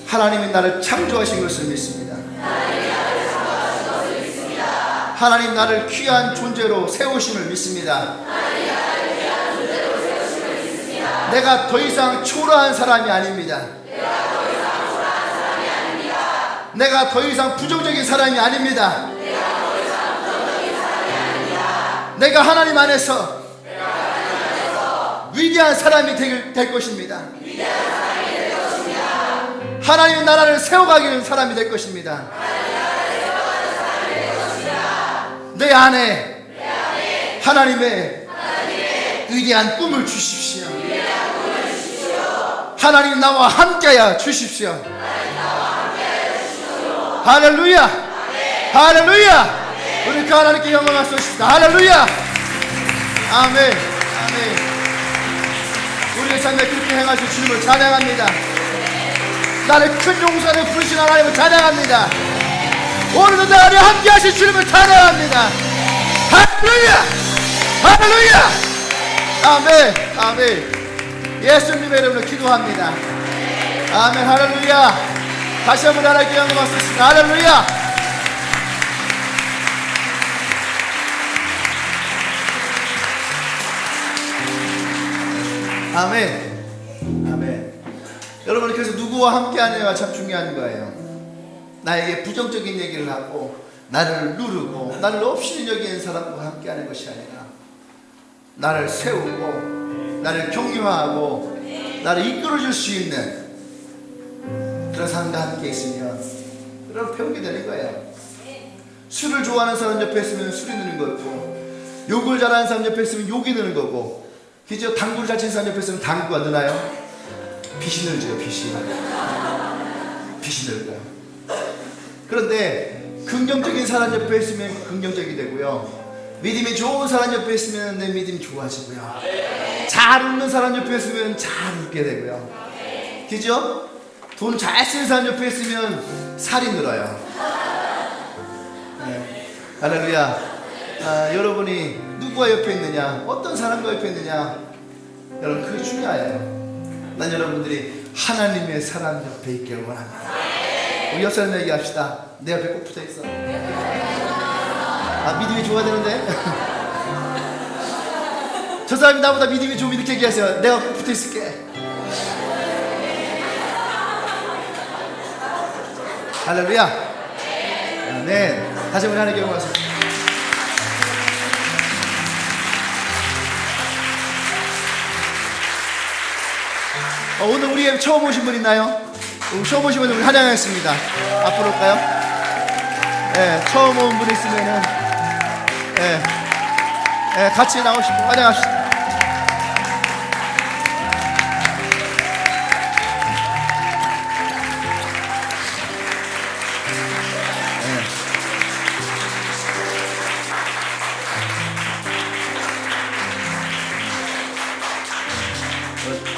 하나님이 나를 창조하신 것을 믿습니다. 하나님 나를 귀한 존재로 세우심을 믿습니다. 내가 더 이상 초라한 사람이 아닙니다. 내가 더 이상 부정적인 사람이 아닙니다. 내가 하나님 안에서 위대한 사람이 될 것입니다. 하나님의 나라를 세워가기는 사람이 될 것입니다. 내 안에 하나님의 위대한 꿈을 주십시오. 하나님 나와 함께하여 주십시오. 할렐루야, 할렐루야. 우리 그 하나님께 영광을 쏘십시다. 할렐루야, 아멘, 아멘. 우리의 삶에 그렇게 행하실 주님을 찬양합니다. 나를 큰 용사를 부르신 하나님을 찬양합니다. 오늘도 나를 함께 하신 주님을 찬양합니다. 할렐루야, 할렐루야, 아멘, 아멘. 예수님의 이름으로 기도합니다. 아멘, 할렐루야. 다시 한번 하나님께 영광 받습니다. 할렐루야. 아멘, 아멘. 여러분, 그래서 누구와 함께 하느냐가 참 중요한 거예요. 나에게 부정적인 얘기를 하고 나를 누르고 나를 없이 여기는 사람과 함께 하는 것이 아니라 나를 세우고 나를 격려하고 나를 이끌어줄 수 있는 그런 사람과 함께 있으면 여러분 배우게 되는 거예요. 술을 좋아하는 사람 옆에 있으면 술이 느는 거고, 욕을 잘하는 사람 옆에 있으면 욕이 느는 거고, 그죠? 당구를 잘 치는 사람 옆에 있으면 당구가 느나요? 빛이 늘죠. 빛이 늘고요. 그런데 긍정적인 사람 옆에 있으면 긍정적이 되고요, 믿음이 좋은 사람 옆에 있으면 내 믿음이 좋아지고요, 잘 웃는 사람 옆에 있으면 잘 웃게 되고요, 그죠? 돈 잘 쓰는 사람 옆에 있으면 살이 늘어요. 네. 할렐루야. 여러분이 누구와 옆에 있느냐, 어떤 사람과 옆에 있느냐, 여러분 그게 중요해요. 난 여러분들이 하나님의 사람 옆에 있기를 원합니다. 우리 옆 사람 얘기합시다. 내 옆에 꼭 붙어있어. 믿음이 좋아야 되는데 저 사람이 나보다 믿음이 좀 이렇게 얘기하세요. 내가 꼭 붙어있을게. 할렐루야. 아멘. 다시 한번 하나님께 영광. 오늘 우리 처음 오신 분 있나요? 처음 오신 분 우리 환영하겠습니다. 앞으로 올까요? 네, 처음 온 분 있으면은 같이 나오시고 환영합시다.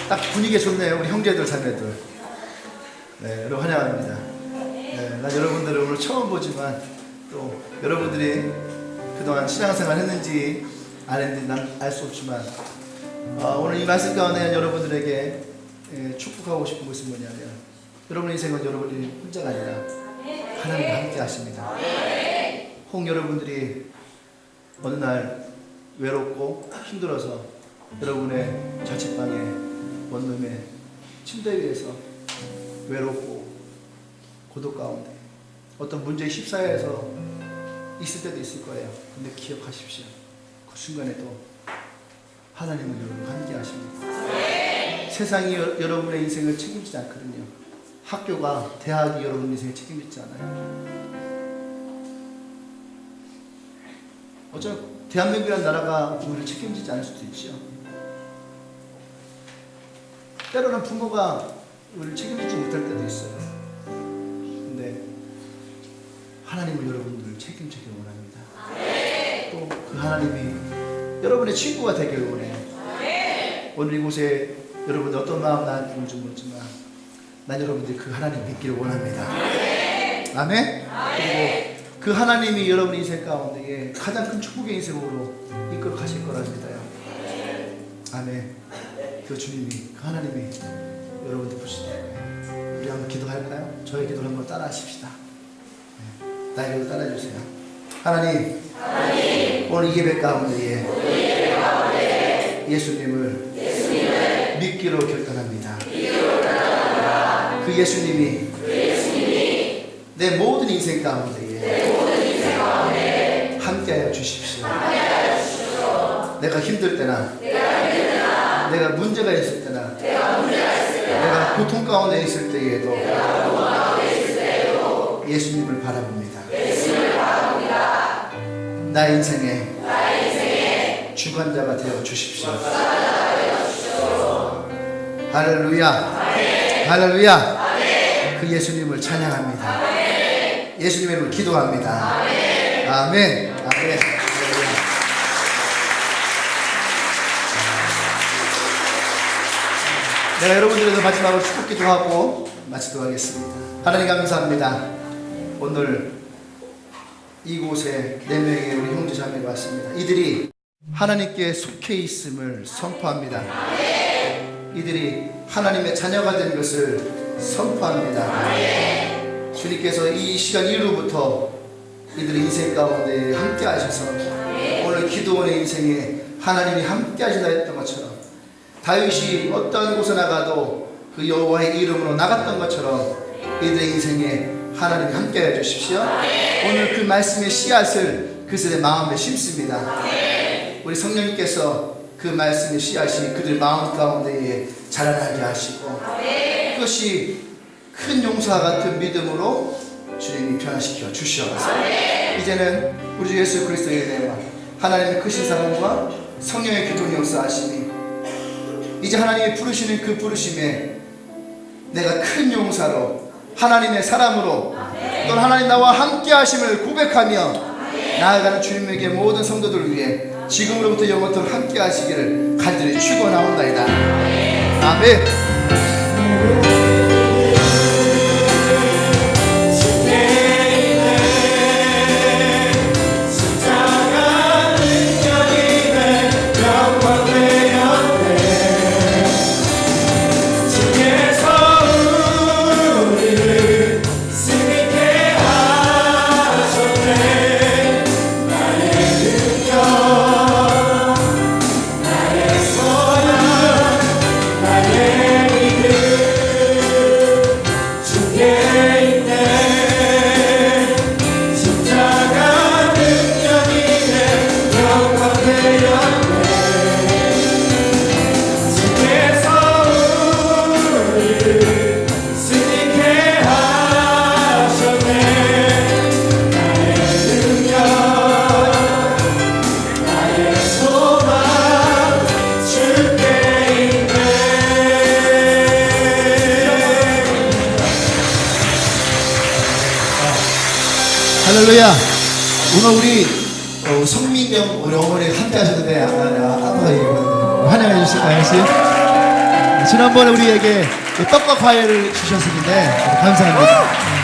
딱 분위기가 좋네요. 우리 형제들 자매들. 네, 여러분 환영합니다. 네, 난 여러분들을 오늘 처음 보지만 또 여러분들이 그동안 신앙생활 했는지 안 했는지 난 알 수 없지만 오늘 이 말씀 가운데 여러분들에게 축복하고 싶은 것은 뭐냐면 여러분의 인생은 여러분이 혼자가 아니라 하나님과 함께 하십니다. 혹 여러분들이 어느 날 외롭고 힘들어서 여러분의 자취방에 원룸의 침대 위에서 외롭고 고독 가운데 어떤 문제에 휩싸여서 있을 때도 있을 거예요. 근데 기억하십시오. 그 순간에도 하나님은 여러분과 함께 하십니다. 세상이 여러분의 인생을 책임지지 않거든요. 학교가, 대학이 여러분 인생을 책임지지 않아요. 어쩌면 대한민국이라는 나라가 우리를 책임지지 않을 수도 있죠. 때로는 부모가 우리를 책임지지 못할 때도 있어요. 근데 하나님은 여러분들을 책임지길 원합니다. 또 그 하나님이 여러분의 친구가 되길 원해요. 오늘 이곳에 여러분들 어떤 마음 나한테 오는지 모르지만 난 여러분들이 그 하나님 믿기를 원합니다. 아멘? 그리고 그 하나님이 여러분 인생 가운데에 가장 큰 축복의 인생으로 이끌어 가실 거라 믿어요. 아멘. 그 주님이, 그 하나님이 여러분들 보실 거예요. 우리 한번 기도할까요? 저희 기도를 한번 따라 하십시다. 네. 나의 기도 따라 해주세요. 하나님, 오늘 이 예배 가운데에 예수님을 믿기로 결단합니다. 그 예수님이 내 모든 인생 가운데에 함께하여 주십시오. 내가 힘들 때나 내가 문제가 있을 때나 내가 고통 가운데 있을 때에도 예수님을 바라봅니다. 나의 인생의 주관자가 되어 주십시오. 할렐루야. 할렐루야. 그 예수님을 찬양합니다. 예수님의 이름으로 기도합니다. 아멘. 아멘. 내가 여러분들에게 마지막으로 축복 기도하고 마치도록 하겠습니다. 하나님 감사합니다. 오늘 이곳에 4명의 우리 형제 자매가 왔습니다. 이들이 하나님께 속해 있음을 선포합니다. 이들이 하나님의 자녀가 된 것을 선포합니다. 주님께서 이 시간 이후부터 이들의 인생 가운데 함께 하셔서 오늘 기도원의 인생에 하나님이 함께 하신다 했던 것처럼 다윗이 어떤 곳에 나가도 그 여호와의 이름으로 나갔던 것처럼 이들의 인생에 하나님이 함께 해주십시오. 오늘 그 말씀의 씨앗을 그들의 마음에 심습니다. 우리 성령님께서 그 말씀의 씨앗이 그들 마음 가운데에 자라나게 하시고 그것이 큰 용사와 같은 믿음으로 주님이 변화시켜 주시옵소서. 이제는 우리 주 예수 그리스도의 은혜와 하나님의 크신 사랑과 성령의 교통의 역사하심이 이제 하나님이 부르시는 그 부르심에 내가 큰 용사로 하나님의 사람으로 또는 하나님 나와 함께 하심을 고백하며 나아가는 주님에게 모든 성도들 위해 지금으로부터 영원토록 함께 하시기를 간절히 축원하옵나이다. 아멘. 나의 할렐루야. 오늘 우리 성민영 우리 어머니 함께 하셨는데 아빠가 얘기했거든요. 환영해 주실까요, 혹시? 지난번에 우리에게 떡과 과일을 주셨었는데 감사합니다.